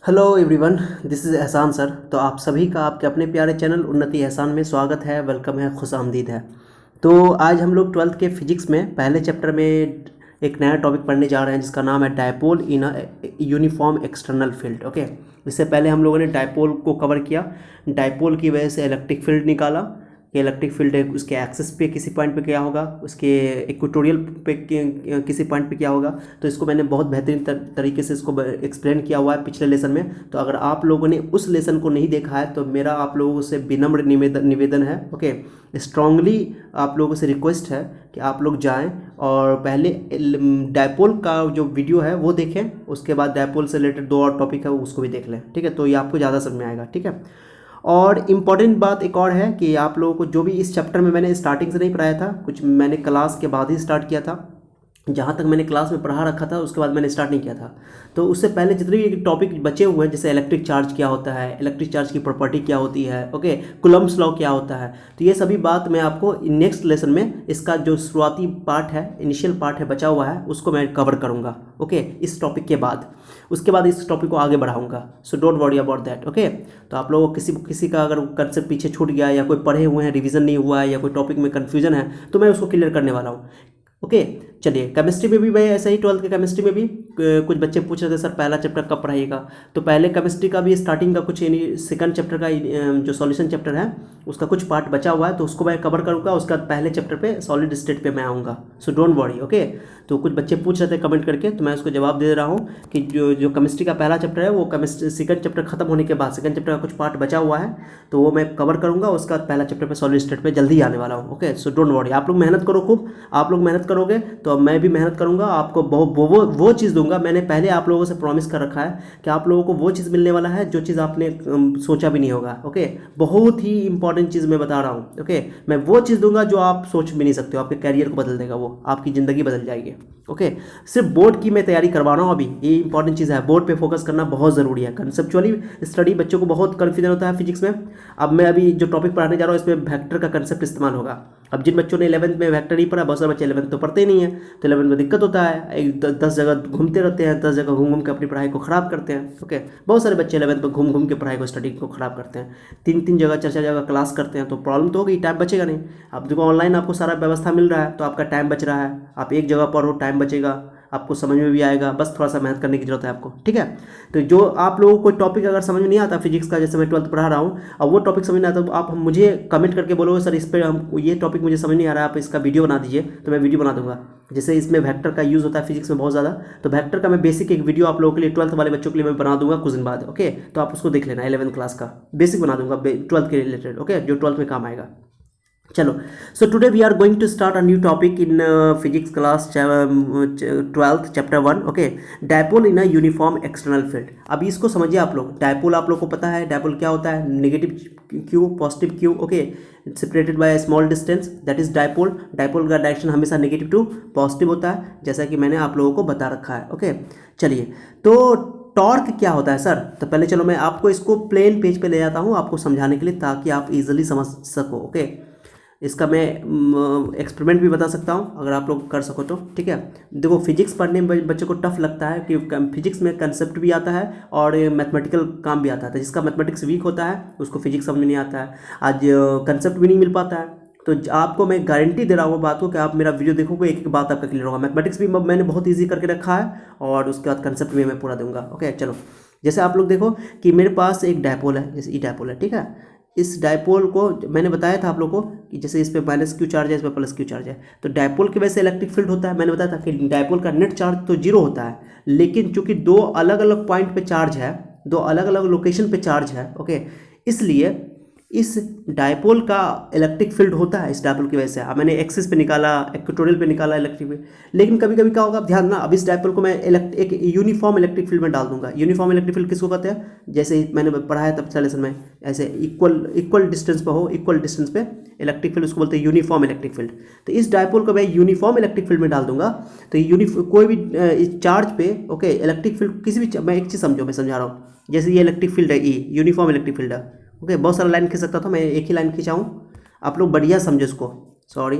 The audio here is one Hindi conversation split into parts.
हेलो एवरीवन, दिस इज़ एहसान सर। तो आप सभी का आपके अपने प्यारे चैनल उन्नति एहसान में स्वागत है, वेलकम है, खुश आमदीद है। तो आज हम लोग ट्वेल्थ के फिजिक्स में पहले चैप्टर में एक नया टॉपिक पढ़ने जा रहे हैं जिसका नाम है dipole in a uniform external field. Okay, इससे पहले हम लोगों ने डायपोल को कवर किया। डायपोल की वजह से इलेक्ट्रिक फील्ड निकाला कि इलेक्ट्रिक फील्ड है उसके एक्सिस पे किसी पॉइंट पे क्या होगा, उसके इक्वेटोरियल पे किसी पॉइंट पे क्या होगा। तो इसको मैंने बहुत बेहतरीन तरीके से इसको एक्सप्लेन किया हुआ है पिछले लेसन में। तो अगर आप लोगों ने उस लेसन को नहीं देखा है तो मेरा आप लोगों से विनम्र निवेदन है, ओके, स्ट्रांगली आप लोगों से रिक्वेस्ट है कि आप लोग जाएं और पहले डायपोल का जो वीडियो है वो देखें, उसके बाद डायपोल से रिलेटेड दो और टॉपिक है उसको भी देख लें, ठीक है। तो ये आपको ज़्यादा समझ में आएगा, ठीक है। और इम्पॉर्टेंट बात एक और है कि आप लोगों को जो भी इस चैप्टर में मैंने स्टार्टिंग से नहीं पढ़ाया था, कुछ मैंने क्लास के बाद ही स्टार्ट किया था। जहाँ तक मैंने क्लास में पढ़ा रखा था उसके बाद मैंने स्टार्ट नहीं किया था। तो उससे पहले जितने भी टॉपिक बचे हुए हैं, जैसे इलेक्ट्रिक चार्ज क्या होता है, इलेक्ट्रिक चार्ज की प्रॉपर्टी क्या होती है, ओके, कुलम्ब्स लॉ क्या होता है, तो ये सभी बात मैं आपको नेक्स्ट लेसन में इसका जो शुरुआती पार्ट है, इनिशियल पार्ट है बचा हुआ है, उसको मैं कवर करूँगा, ओके, इस टॉपिक के बाद। उसके बाद इस टॉपिक को आगे बढ़ाऊंगा, so don't worry about that, okay. तो आप लोगों को किसी किसी का अगर कंसेप्ट पीछे छूट गया या कोई पढ़े हुए हैं रिवीजन नहीं हुआ है या कोई टॉपिक में कन्फ्यूजन है तो मैं उसको क्लियर करने वाला हूँ, ओके। चलिए, केमिस्ट्री में भी मैं ऐसा ही, ट्वेल्थ के केमिस्ट्री में भी कुछ बच्चे पूछ रहे थे सर पहला चैप्टर कब पढ़ाइएगा। तो पहले केमिस्ट्री का भी स्टार्टिंग का कुछ यानी सेकंड चैप्टर का जो सॉल्यूशन चैप्टर है उसका कुछ पार्ट बचा हुआ है तो उसको मैं कवर करूँगा। उसके बाद पहले चैप्टर पे सॉलिड स्टेट पे मैं आऊँगा, सो डोंट वरी, ओके। तो कुछ बच्चे पूछ रहे थे कमेंट करके, तो मैं उसको जवाब दे रहा हूँ कि जो जो केमिस्ट्री का पहला चैप्टर है वो केमिस्ट्री सेकंड चैप्टर खत्म होने के बाद सेकंड चैप्टर का कुछ पार्ट बचा हुआ है तो वो मैं कवर करूँगा। उसके बाद पहला चैप्टर पे सॉलिड स्टेट पे जल्दी आने वाला हूँ, ओके। सो डोंट वरी, आप लोग मेहनत करो खूब। आप लोग मेहनत करोगे तो मैं भी मेहनत करूँगा, आपको वो चीज़ दूंगा। मैंने पहले आप लोगों से प्रॉमिस कर रखा है कि आप लोगों को वो चीज़ मिलने वाला है जो चीज़ आपने सोचा भी नहीं होगा, ओके। बहुत ही इंपॉर्टेंट चीज़ मैं बता रहा हूँ, ओके। मैं वो चीज़ दूंगा जो आप सोच भी नहीं सकते हो, आपके कैरियर को बदल देगा, वो आपकी ज़िंदगी बदल जाएगी, ओके। सिर्फ बोर्ड की मैं तैयारी करवा रहा हूँ अभी, ये इंपॉर्टेंट चीज़ है। बोर्ड पे फोकस करना बहुत ज़रूरी है। कंसेप्चुअली स्टडी बच्चों को बहुत कन्फ्यूजन होता है फिजिक्स में। अब मैं अभी जो टॉपिक पढ़ाने जा रहा हूँ इसमें वेक्टर का कंसेप्ट इस्तेमाल होगा। अब जिन बच्चों ने 11th में वेक्टर नहीं पढ़ा, बहुत सारे बच्चे 11th तो पढ़ते ही नहीं है, तो 11th में दिक्कत होता है, एक 10 जगह घूमते रहते हैं, 10 जगह घूम घूम के अपनी पढ़ाई को ख़राब करते हैं, ओके। बहुत सारे बच्चे 11th में घूम घूम के पढ़ाई को स्टडी को ख़राब करते हैं, तीन तीन जगह 4 4 जगह क्लास करते हैं, तो प्रॉब्लम तो होगी, टाइम बचेगा नहीं। अब देखो ऑनलाइन आपको सारा व्यवस्था मिल रहा है तो आपका टाइम बच रहा है, आप एक जगह पढ़ो, टाइम बचेगा, आपको समझ में भी आएगा, बस थोड़ा सा मेहनत करने की जरूरत है आपको, ठीक है। तो जो आप लोगों को कोई टॉपिक अगर समझ में नहीं आता फिजिक्स का, जैसे मैं 12th पढ़ा रहा हूँ, अब वो टॉपिक समझ नहीं आता तो आप मुझे कमेंट करके बोलोगे सर इस पर हम ये टॉपिक मुझे समझ नहीं आ रहा है, आप इसका वीडियो बना दीजिए, तो मैं वीडियो बना दूंगा। जैसे इसमें वेक्टर का यूज़ होता है फिजिक्स में बहुत ज़्यादा, तो वेक्टर का मैं बेसिक एक वीडियो आप लोगों के लिए 12th वाले बच्चों के लिए मैं बना दूंगा कुछ दिन बाद, ओके। तो आप उसको देख लेना, 11th क्लास का बेसिक बना दूंगा 12th के रिलेटेड, ओके, जो 12th में काम आएगा। चलो, so today we are going to start a new topic in physics class 12th chapter 1, okay. Dipole in a uniform external field. अभी इसको समझिए आप लोग। डायपोल आप लोग को पता है डायपोल क्या होता है, negative Q positive Q, okay, separated by small distance, that is dipole. Dipole का डायरेक्शन हमेशा नेगेटिव टू पॉजिटिव होता है, जैसा कि मैंने आप लोगों को बता रखा है, ओके। चलिए, तो टॉर्क क्या होता है सर, तो पहले चलो मैं आपको इसको प्लेन पेज पे ले जाता हूँ आपको समझाने के लिए ताकि आप इजीली समझ सको, ओके। इसका मैं एक्सपेरिमेंट भी बता सकता हूँ अगर आप लोग कर सको तो, ठीक है। देखो, फिजिक्स पढ़ने में बच्चों को टफ लगता है कि फिजिक्स में कंसेप्ट भी आता है और मैथमेटिकल काम भी आता है, तो जिसका मैथमेटिक्स वीक होता है उसको फिजिक्स समझ में नहीं आता है, आज कंसेप्ट भी नहीं मिल पाता है। तो आपको मैं गारंटी दे रहा हूँ बात को कि आप मेरा वीडियो देखोगे एक एक बात आपका क्लियर होगा। मैथमेटिक्स भी मैंने बहुत ईजी करके रखा है और उसके बाद कंसेप्ट भी मैं पूरा दूंगा, ओके। चलो, जैसे आप लोग देखो कि मेरे पास एक डायपोल है, जैसे ई डायपोल है, ठीक है। इस डायपोल को मैंने बताया था आप लोग को कि जैसे इस पे माइनस क्यू चार्ज है, इस पे प्लस क्यू चार्ज है, तो डायपोल की वजह से इलेक्ट्रिक फील्ड होता है। मैंने बताया था कि डायपोल का नेट चार्ज तो जीरो होता है, लेकिन चूंकि दो अलग अलग पॉइंट पे चार्ज है, दो अलग अलग लोकेशन पे चार्ज है, ओके, इसलिए इस डायपोल का इलेक्ट्रिक फील्ड होता है इस डायपोल की वजह से। अब मैंने एक्सिस पे निकाला, इक्वेटोरियल पे निकाला इलेक्ट्रिक फील्ड, लेकिन कभी कभी क्या होगा, अब ध्यान ना, अब इस डायपोल को मैं एक यूनिफॉर्म इलेक्ट्रिक फील्ड में डाल दूंगा। यूनिफॉर्म इलेक्ट्रिक फील्ड किसको कहते हैं, जैसे मैंने पढ़ाया था पिछले लेसन में, ऐसे इक्वल इक्वल डिस्टेंस पे हो, इक्वल डिस्टेंस पे इलेक्ट्रिक फील्ड उसको बोलते हैं यूनिफॉर्म इलेक्ट्रिक फील्ड। तो इस डायपोल को मैं यूनिफॉर्म इलेक्ट्रिक फील्ड में डाल दूंगा, तो कोई भी चार्ज पे, ओके, इलेक्ट्रिक फील्ड किसी भी, मैं एक चीज़ समझो, मैं समझा रहा हूँ, जैसे ये इलेक्ट्रिक फील्ड है, ई यूनिफॉर्म इलेक्ट्रिक फील्ड है, ओके। बहुत सारा लाइन खींच सकता था, मैं एक ही लाइन खींचाऊँ, आप लोग बढ़िया समझो इसको, सॉरी।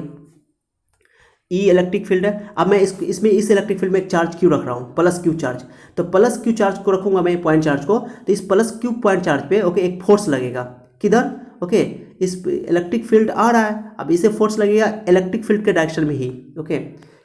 ई इलेक्ट्रिक फील्ड है। अब मैं इसमें इस इलेक्ट्रिक फील्ड में एक चार्ज क्यू रख रहा हूँ, प्लस क्यू चार्ज। तो प्लस क्यू चार्ज को रखूंगा मैं पॉइंट चार्ज को, तो इस प्लस क्यू पॉइंट चार्ज पे ओके एक फोर्स लगेगा। किधर? ओके इस इलेक्ट्रिक फील्ड आ रहा है, अब इसे फोर्स लगेगा इलेक्ट्रिक फील्ड के डायरेक्शन में ही। ओके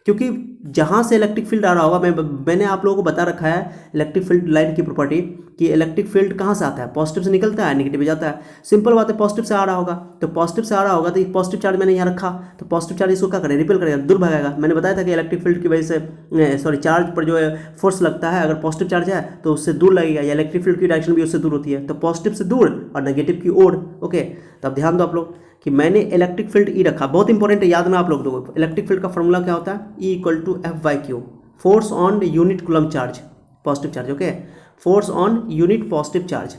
क्योंकि जहाँ से इलेक्ट्रिक फील्ड आ रहा होगा, मैंने आप लोगों को बता रखा है इलेक्ट्रिक फील्ड लाइन की प्रॉपर्टी कि इलेक्ट्रिक फील्ड कहाँ से आता है, पॉजिटिव से निकलता है, नेगेटिव में जाता है। सिंपल बात है, पॉजिटिव से आ रहा होगा, तो पॉजिटिव से आ रहा होगा तो पॉजिटिव चार्ज मैंने यहाँ रखा, तो पॉजिटिव चार्ज इसको क्या करेगा, रिपेल करेगा, दूर भागेगा। मैंने बताया था कि इलेक्ट्रिक फील्ड की वजह से सॉरी चार्ज पर जो है फोर्स लगता है, अगर पॉजिटिव चार्ज है तो उससे दूर लगेगा, या इलेक्ट्रिक फील्ड की डायरेक्शन भी उससे दूर होती है, तो पॉजिटिव से दूर और नेगेटिव की ओर। ओके तो अब ध्यान दो आप लोग कि मैंने इलेक्ट्रिक फील्ड ई रखा, बहुत इंपॉर्टेंट है, याद ना आप लोग को। इलेक्ट्रिक फील्ड का फॉर्मूला क्या होता है, E equal to F by Q, force on unit coulomb charge, positive charge. Okay force on unit positive charge,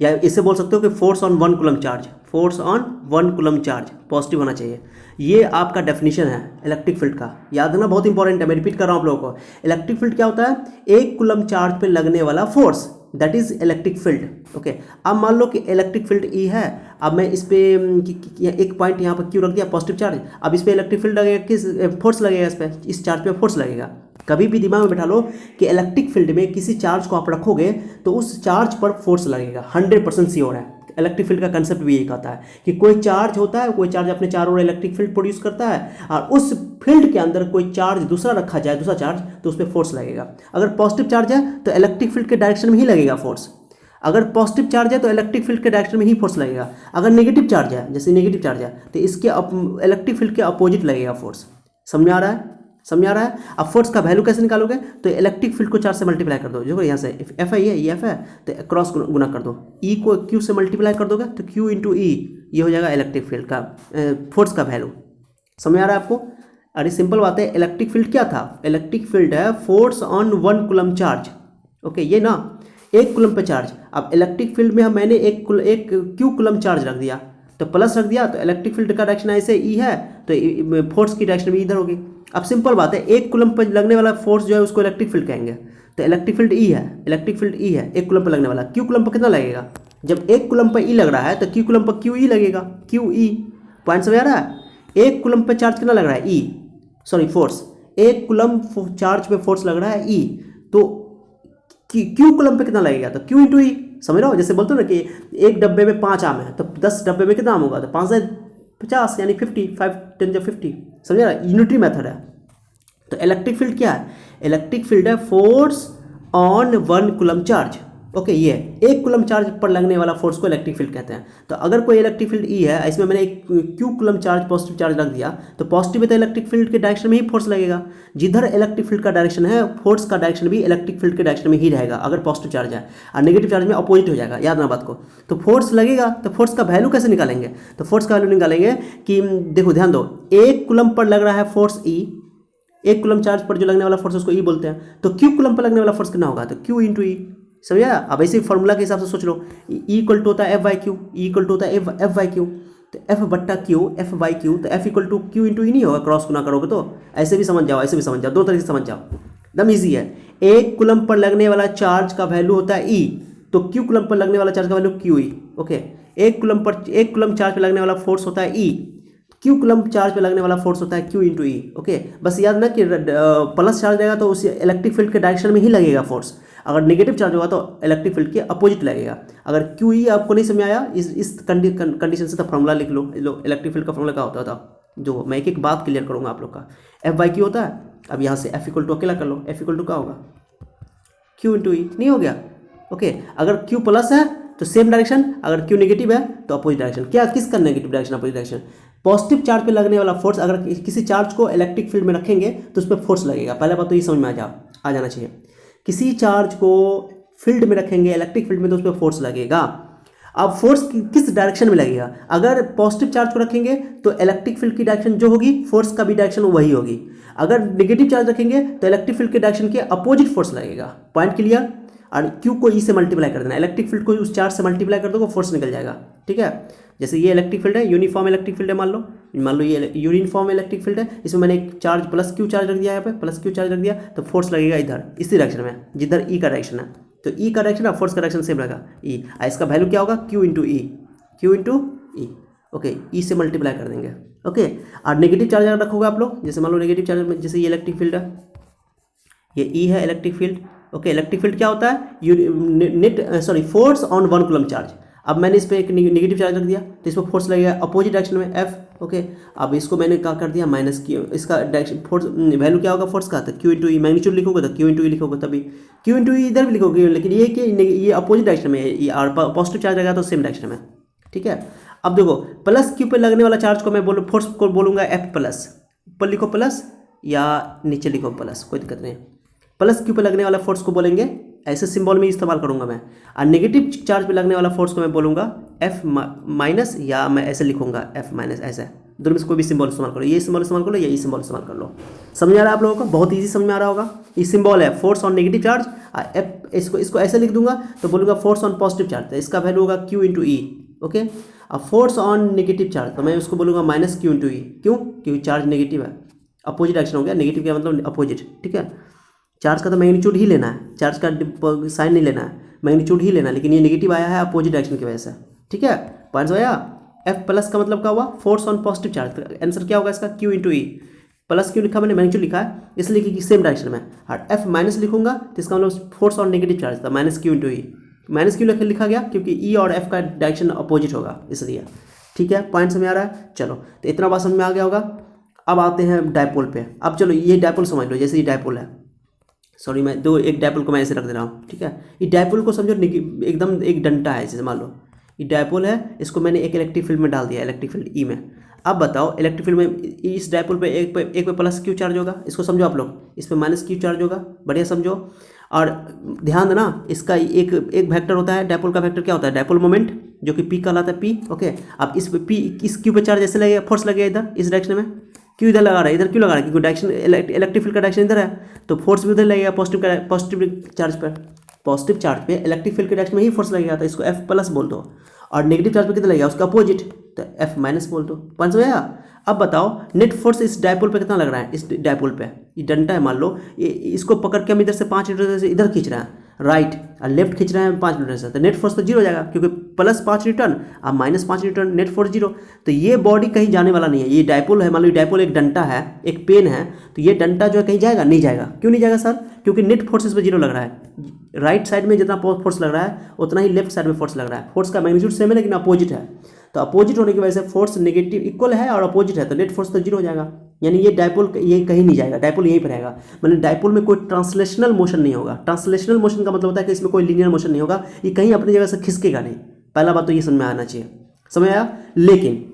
या इसे बोल सकते हो कि force on one coulomb charge, force on one coulomb charge positive होना चाहिए। ये आपका डेफिनेशन है इलेक्ट्रिक फील्ड का, याद रखना, बहुत इंपॉर्टेंट है। मैं रिपीट कर रहा हूँ आप लोगों को, इलेक्ट्रिक फील्ड क्या होता है, एक कूलम चार्ज पे लगने वाला force, that is electric field. Okay अब मान लो कि इलेक्ट्रिक फील्ड ई है, अब मैं इस पे एक पॉइंट यहाँ पर क्यू रख दिया, पॉजिटिव चार्ज। अब इस पे इलेक्ट्रिक फील्ड लगेगा, किस फोर्स लगेगा इस पे, इस चार्ज पे फोर्स लगेगा। कभी भी दिमाग में बैठा लो कि इलेक्ट्रिक फील्ड में किसी चार्ज को आप रखोगे तो उस चार्ज पर फोर्स लगेगा, 100% श्योर है। इलेक्ट्रिक फील्ड का कंसेप्ट भी यही कहता है कि कोई चार्ज होता है, कोई चार्ज अपने चारों ओर इलेक्ट्रिक फील्ड प्रोड्यूस करता है, और उस फील्ड के अंदर कोई चार्ज दूसरा रखा जाए, दूसरा चार्ज, तो उस पर फोर्स लगेगा। अगर पॉजिटिव चार्ज है तो इलेक्ट्रिक फील्ड के डायरेक्शन में ही लगेगा फोर्स, अगर पॉजिटिव चार्ज है तो इलेक्ट्रिक फील्ड के डायरेक्शन में ही फोर्स लगेगा। अगर नेगेटिव चार्ज है, जैसे नेगेटिव चार्ज है, तो इसके इलेक्ट्रिक फील्ड के अपोजिट लगेगा फोर्स। समझ में आ रहा है? समझ आ रहा है? अब फोर्स का वैल्यू कैसे निकालोगे, तो इलेक्ट्रिक फील्ड को 4 से मल्टीप्लाई कर दो, जो यहाँ से एफ आई है, ये एफ है, तो क्रॉस गुना कर दो, ई को क्यू से मल्टीप्लाई कर दोगे तो क्यू इंटू ई, ये हो जाएगा इलेक्ट्रिक फील्ड का फोर्स का वैल्यू। समझ आ रहा है आपको? अरे सिंपल बात है, इलेक्ट्रिक फील्ड क्या था, इलेक्ट्रिक फील्ड है force on one coulomb charge. Okay ये ना एक कूलम पे चार्ज। अब इलेक्ट्रिक फील्ड में मैंने एक क्यू कूलम चार्ज रख दिया, तो प्लस रख दिया, तो इलेक्ट्रिक फील्ड का डायरेक्शन ऐसे ई है, तो फोर्स की डायरेक्शन भी इधर होगी। अब सिंपल बात है, एक कूलम पर लगने वाला फोर्स जो है उसको इलेक्ट्रिक फील्ड कहेंगे, तो इलेक्ट्रिक फील्ड ई है, इलेक्ट्रिक फील्ड ई है, एक कूलम पर लगने वाला। क्यू कूलम पर कितना लगेगा, जब एक कूलम पर ई लग रहा है तो Q coulomb per Q E लगेगा, क्यू ई। पॉइंट समझ आ रहा है? एक कूलम पर चार्ज कितना लग रहा है, ई, सॉरी फोर्स, एक कूलम चार्ज पे फोर्स लग रहा है ई, तो क्यू कूलम पे कितना लगेगा, तो क्यू इंटू ई। समझ रहे हो? जैसे बोलते हो ना कि एक डब्बे में 5 आम है, तो 10 डब्बे में कितना आम होगा, तो 5 से 50 यानी 50, 5 10 जब 50। समझ रहा है? यूनिटरी मेथड है। तो इलेक्ट्रिक फील्ड क्या है, इलेक्ट्रिक फील्ड है force on one coulomb charge. Okay ये एक कूलम चार्ज पर लगने वाला फोर्स को इलेक्ट्रिक फील्ड कहते हैं। तो अगर कोई इलेक्ट्रिक फील्ड ई है, इसमें मैंने एक Q coulomb charge positive charge रख दिया, तो पॉजिटिव है तो इलेक्ट्रिक फील्ड के डायरेक्शन में ही फोर्स लगेगा। जिधर इलेक्ट्रिक फील्ड का डायरेक्शन है, फोर्स का डायरेक्शन भी इलेक्ट्रिक फील्ड के डायरेक्शन में ही रहेगा, अगर पॉजिटिव चार्ज है, और नेगेटिव चार्ज में अपोजिट हो जाएगा, याद ना बात को। तो फोर्स लगेगा, तो फोर्स का वैल्यू कैसे निकालेंगे, तो फोर्स का वैल्यू निकालेंगे कि देखो ध्यान दो, एक कूलम पर लग रहा है फोर्स ई, एक कूलम चार्ज पर जो लगने वाला फोर्स उसको ई बोलते हैं, तो क्यू कूलम पर लगने वाला फोर्स कितना होगा, तो क्यू इंटू ई। समझा? अब ऐसे फॉर्मूला के हिसाब से सोच लो, ई इक्वल टू होता है F by Q, E equal to होता है एफ बाई क्यू, तो एफ बट्टा क्यू, एफ बाई क्यू, तो F equal to Q into E नहीं होगा, क्रॉस गुना करोगे तो। ऐसे भी समझ जाओ, ऐसे भी समझ जाओ, दो तरीके से समझ जाओ, एकदम ईजी है। एक कूलम पर लगने वाला चार्ज का वैल्यू होता है ई, तो क्यू कूलम पर लगने वाला चार्ज का वैल्यू क्यू ई। ओके एक कूलम चार्ज पर लगने वाला फोर्स होता है ई, क्यू कूलम चार्ज पे लगने वाला फोर्स होता है क्यू इंटू ई। ओके बस याद ना कि प्लस चार्ज रहेगा तो उस इलेक्ट्रिक फील्ड के डायरेक्शन में ही लगेगा फोर्स, अगर नेगेटिव चार्ज होगा तो इलेक्ट्रिक फील्ड के अपोजिट लगेगा। अगर क्यू ई आपको नहीं समझ आया इस कंडीशन से, तो फॉर्मूला लिख लो, इलेक्ट्रिक फील्ड का फॉर्मूला क्या होता था, जो मैं एक एक बात क्लियर करूंगा आप लोग का। एफ बाई क्यू होता है, अब यहाँ से एफ इक्वल टू अकेला कर लो, एफ इक्वल टू क्या होगा, क्यू इंटू ई, नहीं हो गया। ओके अगर क्यू प्लस है तो सेम डायरेक्शन, अगर क्यू नेगेटिव है तो अपोजिट डायरेक्शन। क्या किसका negative direction, opposite direction. Positive charge पे लगने वाला फोर्स, अगर किसी चार्ज को इलेक्ट्रिक फील्ड में रखेंगे तो उस पर फोर्स लगेगा। पहले बात तो ये समझ में आ जाना चाहिए, किसी चार्ज को फील्ड में रखेंगे इलेक्ट्रिक फील्ड में तो उस पर फोर्स लगेगा। अब फोर्स किस डायरेक्शन में लगेगा, अगर पॉजिटिव चार्ज को रखेंगे तो इलेक्ट्रिक फील्ड की डायरेक्शन जो होगी, फोर्स का भी डायरेक्शन वही होगी। अगर नेगेटिव चार्ज रखेंगे तो इलेक्ट्रिक फील्ड के डायरेक्शन के अपोजिट फोर्स लगेगा। Point clear? और क्यू को ई से मल्टीप्लाई कर देना, इलेक्ट्रिक फील्ड को उस चार्ज से मल्टीप्लाई कर दो, फोर्स निकल जाएगा। ठीक है, जैसे ये इलेक्ट्रिक फील्ड है, यूनिफॉर्म इलेक्ट्रिक फील्ड है, मान लो ये यूनिफॉर्म इलेक्ट्रिक फील्ड है, इसमें मैंने एक चार्ज प्लस क्यू चार्ज रख दिया, यहाँ पे प्लस क्यू चार्ज रख दिया, तो फोर्स लगेगा इधर इसी डायरेक्शन में जिधर ई का डायरेक्शन है। तो ई का डायरेक्शन और फोर्स का डायरेक्शन सेम रहेगा ई, इसका वैल्यू क्या होगा, क्यू इंटू ई, क्यू इंटू ई। ओके ई से मल्टीप्लाई कर देंगे, ओके। और नेगेटिव चार्ज अगर रखोगे आप लोग, जैसे मान लो नेगेटिव चार्ज में जैसे ये इलेक्ट्रिक फील्ड है, ये ई है electric field. Okay, electric field क्या होता है, फोर्स ऑन 1 कूलम चार्ज। अब मैंने इस पर एक नेगेटिव चार्ज रख दिया तो इस पर फोर्स लगेगा अपोजिट डायरेक्शन में एफ। ओके, अब इसको मैंने क्या कर दिया माइनस क्यू, इसका डायरेक्शन फोर्स वैल्यू क्या होगा फोर्स का, तो क्यू इंटू ई, मैग्नीट्यूड लिखोगे तो क्यू इंटू ई लिखोगे, तभी क्यू इंटू ई इधर भी लिखोगे, लेकिन ये कि ये अपोजिट डायरेक्शन में है और पॉजिटिव चार्ज रहेगा तो सेम डायरेक्शन में। ठीक है, अब देखो प्लस क्यू पे लगने वाला चार्ज को मैं फोर्स को बोलूँगा एफ प्लस, ऊपर लिखो प्लस या नीचे लिखो प्लस, कोई दिक्कत नहीं। प्लस क्यू पे लगने वाला फोर्स को बोलेंगे, ऐसे सिंबल में इस्तेमाल करूंगा मैं। और नेगेटिव चार्ज पे लगने वाला फोर्स को मैं बोलूंगा एफ माइनस, या मैं ऐसे लिखूंगा एफ माइनस, ऐसे दोनों में से कोई भी सिंबल इस्तेमाल करो, ये सिंबल इस्तेमाल कर लो या ये सिंबल इस्तेमाल कर लो। समझ आ रहा है आप लोगों को, बहुत ईजी समझ में आ रहा होगा। ये सिंबल है force on negative charge, F इसको ऐसे लिख दूंगा तो बोलूंगा फोर्स ऑन पॉजिटिव चार्ज, तो इसका वैल्यू होगा क्यू इंटू ई। ओके, अब फोर्स ऑन नेगेटिव चार्ज तो मैं उसको बोलूंगा माइनस क्यू इंटू ई, क्यों, क्योंकि चार्ज नेगेटिव है, अपोजिट एक्शन हो गया, नेगेटिव का मतलब अपोजिट। ठीक है, चार्ज का तो मैग्नीट्यूड ही लेना है, चार्ज का साइन नहीं लेना है, मैग्नीट्यूड ही लेना है, लेकिन ये नेगेटिव आया है अपोजिट डायरेक्शन की वजह से। ठीक है, पॉइंट्स आया। एफ प्लस का मतलब क्या हुआ, फोर्स ऑन पॉजिटिव चार्ज, तो आंसर क्या होगा इसका क्यू इंटू ई। प्लस क्यों लिखा मैंने, मैग्नीट्यूड लिखा है इसलिए कि सेम डायरेक्शन में। और एफ माइनस लिखूंगा तो इसका मतलब फोर्स ऑन नेगेटिव चार्ज था, माइनस क्यू इंटू ई। माइनस क्यू लिखा गया क्योंकि ई और एफ का डायरेक्शन अपोजिट होगा इसलिए। ठीक है, पॉइंट समझ आ रहा है। चलो, तो इतना बात समझ में आ गया होगा। अब आते हैं डायपोल पे। अब चलो ये डायपोल समझ लो, जैसे ये डायपोल है, सॉरी मैं एक डायपोल को मैं ऐसे रख दे रहा हूँ। ठीक है, ये डायपोल को समझो एकदम एक डंटा है, जैसे मान लो ये डायपोल है, इसको मैंने एक इलेक्ट्रिक फील्ड में डाल दिया, इलेक्ट्रिक फील्ड ई में। अब बताओ इलेक्ट्रिक फील्ड में इस डायपोल पे एक पे प्लस क्यू चार्ज होगा, इसको समझो आप लोग, इस पे माइनस क्यू चार्ज होगा, बढ़िया समझो। और ध्यान देना, इसका एक वेक्टर होता है, डायपोल का वेक्टर क्या होता है, डायपोल मोमेंट, जो कि पी कहलाता है, पी। ओके, अब इस क्यू पे चार्ज ऐसे लगेगा, फोर्स लगेगा इधर इस डायरेक्शन में, क्यों इधर लगा रहा है, इधर क्यों लगा रहा है, क्योंकि डायरेक्शन इलेक्ट्रिक फील्ड का डायरेक्शन इधर है, तो फोर्स भी उधर लगेगा पॉजिटिव चार्ज पर। पॉजिटिव चार्ज पे इलेक्ट्रिक फील्ड के डायरेक्शन में ही फोर्स लगेगा, तो इसको एफ प्लस बोल दो। और नेगेटिव चार्ज पे कितना लगेगा, उसका अपोजिट, तो एफ माइनस बोल दो। पॉइंट समझ आया। अब बताओ नेट फोर्स इस डायपोल पे कितना लग रहा है, इस डायपोल पे ये डंटा है, मान लो इसको पकड़ के हम इधर से 5 न्यूटन से इधर खींच रहे हैं राइट, और लेफ्ट खींच रहे हैं 5 न्यूटन से, तो नेट फोर्स तो जीरो हो जाएगा, क्योंकि प्लस 5 न्यूटन और minus 5 Newton, net force zero. तो ये बॉडी कहीं जाने वाला नहीं है, ये डायपोल है, मान लो डायपोल एक डंटा है, एक पेन है, तो ये डंटा जो है कहीं जाएगा, नहीं जाएगा। क्यों नहीं जाएगा सर, क्योंकि नेट फोर्स इस पर जीरो लग रहा है। राइट साइड में जितना फोर्स लग रहा है उतना ही लेफ्ट साइड में फोर्स लग रहा है। फोर्स का मैग्नीट्यूड सेम है लेकिन अपोजिट है, तो अपोजिट होने की वजह से फोर्स नेगेटिव इक्वल है और अपोजिट है, तो नेट फोर्स तो जीरो हो जाएगा। यानी ये डायपोल ये कहीं नहीं जाएगा, डायपोल यहीं पर रहेगा। मतलब डायपोल में कोई ट्रांसलेशनल मोशन नहीं होगा। ट्रांसलेशनल मोशन का मतलब होता है कि इसमें कोई लीनियर मोशन नहीं होगा, ये कहीं अपनी जगह से खिसकेगा नहीं। पहला बात तो ये समझ में आना चाहिए, समझ आया। लेकिन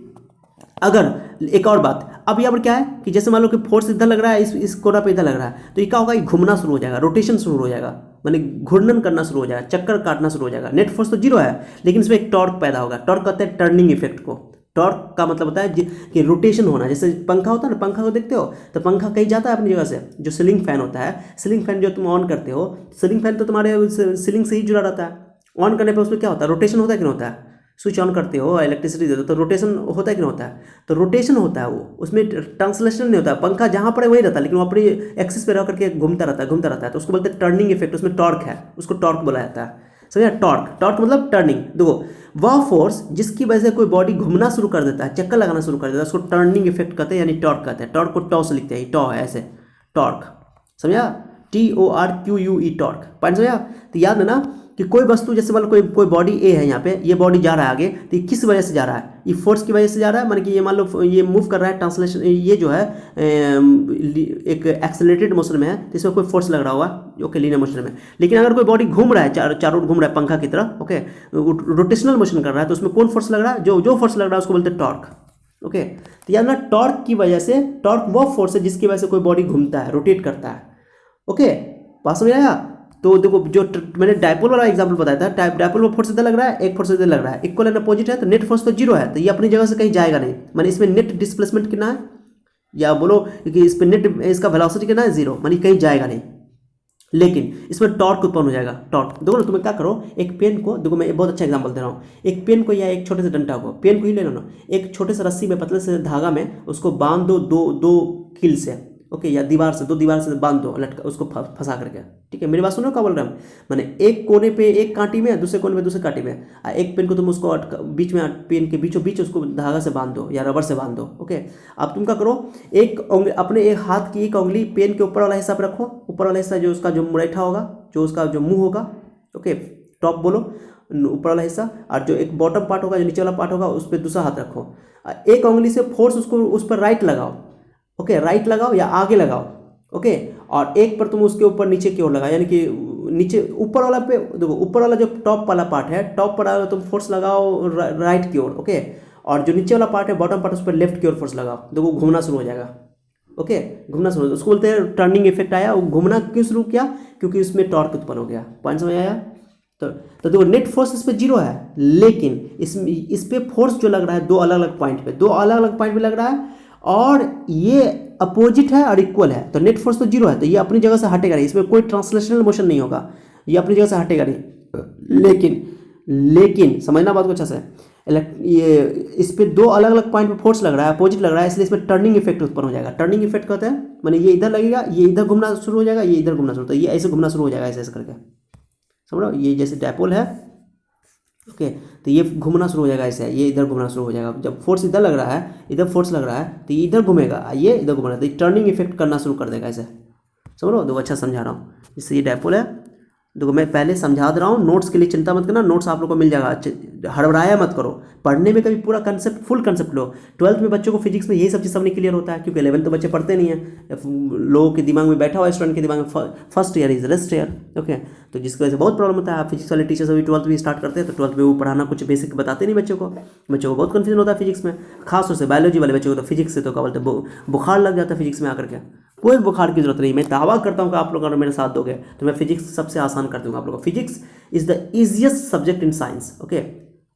अगर एक और बात, अब यहाँ पर क्या है कि जैसे मान लो कि फोर्स इधर लग रहा है, इस कोना पे इधर लग रहा है, तो ये क्या होगा, ये घूमना शुरू हो जाएगा, रोटेशन शुरू हो जाएगा, माने घूर्णन करना शुरू हो जाएगा, चक्कर काटना शुरू हो जाएगा। नेट फोर्स तो जीरो है, लेकिन इसमें एक टॉर्क पैदा होगा। टॉर्क कहते हैं टर्निंग इफेक्ट को। टॉर्क का मतलब होता है कि रोटेशन होना, जैसे पंखा होता है ना, पंखा को देखते हो तो पंखा कहीं जाता है अपनी जगह से। जो सीलिंग फैन होता है, सीलिंग फैन जो तुम ऑन करते हो, सीलिंग फैन तो तुम्हारे सीलिंग से ही जुड़ा रहता है। ऑन करने पर उसमें क्या होता है, रोटेशन होता है कि नहीं होता है। स्विच ऑन करते हो, इलेक्ट्रिसिटी देते हो तो रोटेशन होता है कि नहीं होता है, तो रोटेशन होता है वो, उसमें ट्रांसलेशन नहीं होता है। पंखा जहाँ पर है वही रहता है, लेकिन वो अपनी एक्सिस पे रह करके घूमता रहता है, तो उसको बोलते हैं टर्निंग इफेक्ट। उसमें टॉर्क है, उसको टॉर्क बोला जाता है, समझिए। टॉर्क मतलब टर्निंग। देखो वह फोर्स जिसकी वजह से कोई बॉडी घूमना शुरू कर देता है, चक्कर लगाना शुरू कर देता है, उसको टर्निंग इफेक्ट कहते हैं, यानी टॉर्क कहते हैं। टॉर्क को टॉ से लिखते हैं, टॉ है ऐसे, टॉर्क, समझा, TORQUE, टॉर्क। पॉइंट समझा। तो याद है ना कि कोई वस्तु, जैसे मान लो कोई बॉडी ए है, यहाँ पे ये बॉडी जा रहा है आगे, तो ये किस वजह से जा रहा है, ये फोर्स की वजह से जा रहा है। मान कि ये मान लो ये मूव कर रहा है, ट्रांसलेशन ये जो है एक एक्सेलरेटेड मोशन में है, तो इसमें कोई फोर्स लग रहा होगा, ओके, लीनियर मोशन में। लेकिन अगर कोई बॉडी घूम रहा है, चारों ओर घूम रहा है पंखा की तरह, ओके, रोटेशनल मोशन कर रहा है, तो उसमें कौन फोर्स लग रहा है, जो फोर्स लग रहा है उसको बोलते हैं टॉर्क। ओके, तो याद ना, टॉर्क की वजह से, टॉर्क वो फोर्स है जिसकी वजह से कोई बॉडी घूमता है, रोटेट करता है। ओके, बात समझ आया। तो देखो जो मैंने डायपोल वाला एग्जांपल बताया था, डायपोल में फोर्स इधर लग रहा है, एक फोर्स इधर लग रहा है, इक्वल एंड अपोजिट है, तो नेट फोर्स तो जीरो है, तो ये अपनी जगह से कहीं जाएगा नहीं। माने इसमें नेट डिस्प्लेसमेंट कितना है, या बोलो कि इस पर नेट, इसका वेलोसिटी कितना है, जीरो, मानी कहीं जाएगा नहीं। लेकिन इसमें टॉर्क उत्पन्न हो जाएगा। टॉर्क देखो ना, तुम्हें क्या करो, एक पेन को देखो, मैं बहुत अच्छा एग्जांपल दे रहा हूँ। एक पेन को या एक छोटे से डंडा को, पेन को ही ले लो ना, एक छोटे से रस्सी में, पतले से धागा में उसको बांध दो, दो कील से, ओके, या दीवार से, दो दीवार से बांध दो, लटका उसको फंसा करके, ठीक है। मेरी बात सुनो क्या बोल रहे हैं हम, माने एक कोने पे एक कांटी में, दूसरे कोने पे दूसरे कांटी में, एक पेन को तुम उसको बीच में, पेन के बीचों बीच उसको धागा से बांध दो या रबर से बांध दो, ओके। अब तुम क्या करो, एक उंगली, अपने एक हाथ की एक उंगली पेन के ऊपर वाला हिस्सा पे रखो, ऊपर वाला हिस्सा जो उसका जो मुरेठा होगा, जो उसका जो मुंह होगा, ओके, टॉप बोलो, ऊपर वाला हिस्सा, और जो एक बॉटम पार्ट होगा, जो नीचे वाला पार्ट होगा, उस पर दूसरा हाथ रखो। एक उंगली से फोर्स उसको उस पर राइट लगाओ, ओके, राइट लगाओ या आगे लगाओ, ओके, और एक पर तुम उसके ऊपर नीचे की ओर लगाओ, यानी कि नीचे ऊपर वाला पे देखो, ऊपर वाला जो टॉप वाला पार्ट है, टॉप पर तुम फोर्स लगाओ राइट की ओर, ओके, और जो नीचे वाला पार्ट है बॉटम पार्ट, उस पर लेफ्ट की ओर फोर्स लगाओ, देखो घूमना शुरू हो जाएगा, ओके, घूमना शुरू, उसको बोलते हैं टर्निंग इफेक्ट आया। वो घूमना क्यों शुरू किया, क्योंकि उसमें टॉर्क उत्पन्न हो गया। पॉइंट समझ आया। तो देखो नेट फोर्स इस पे जीरो है, लेकिन इस पे फोर्स जो लग रहा है दो अलग अलग पॉइंट पे, दो अलग अलग पॉइंट पे लग रहा है, और ये अपोजिट है और इक्वल है, तो नेट फोर्स तो जीरो है, तो ये अपनी जगह से हटेगा नहीं, इसमें कोई ट्रांसलेशनल मोशन नहीं होगा, ये अपनी जगह से हटेगा नहीं। लेकिन समझना बात को अच्छा से, ये इस पे दो अलग अलग पॉइंट पे फोर्स लग रहा है, अपोजिट लग रहा है, इसलिए इसमें टर्निंग इफेक्ट उत्पन्न हो जाएगा। टर्निंग इफेक्ट कहते हैं माने ये इधर लगेगा, ये इधर घूमना शुरू हो जाएगा, ये इधर घूमना शुरू, तो ये ऐसे घूमना शुरू हो जाएगा, ऐसे ऐसे करके, समझ रहे हो। ये जैसे डायपोल है, ओके, तो ये घूमना शुरू हो जाएगा ऐसे, ये इधर घूमना शुरू हो जाएगा। जब फोर्स इधर लग रहा है, इधर फोर्स लग रहा है, तो ये इधर घूमेगा, ये इधर घूमेगा, तो ये टर्निंग इफेक्ट करना शुरू कर देगा ऐसे, समझ लो। देखो अच्छा समझा रहा हूँ, इससे ये डायपोल है, देखो मैं पहले समझा दे रहा हूँ, नोट्स के लिए चिंता मत करना, नोट्स आप लोग को मिल जाएगा, हड़बड़ाया मत करो, पढ़ने में कभी पूरा कंसेप्ट, फुल कंसेप्ट लो। 12th में बच्चों को फिजिक्स में यही सब चीज़ सब नहीं क्लियर होता है, क्योंकि 11th तो बच्चे पढ़ते नहीं है, लोगों के दिमाग में बैठा हुआ है, स्टूडेंट के दिमाग में first year is rest year, okay, तो जिसकी वजह से बहुत प्रॉब्लम होता है। आप फिजिक्स वाले टीचर्स अभी 12th भी स्टार्ट करते हैं, तो 12th में वो पढ़ाना कुछ बेसिक बताते नहीं बच्चों को बहुत कन्फ्यूजन होता है फिजिक्स में, खासतौर से बायोलॉजी वाले बच्चों को, तो फिजिक्स से तो क्या बोलते हैं बुखार लग जाता है फिजिक्स में आकर के। कोई बुखार की जरूरत नहीं, मैं दावा करता हूँ कि आप लोग अगर मेरे साथ दोगे तो मैं फिजिक्स सबसे आसान कर दूंगा आप लोगों को। Physics is the easiest subject in science, okay.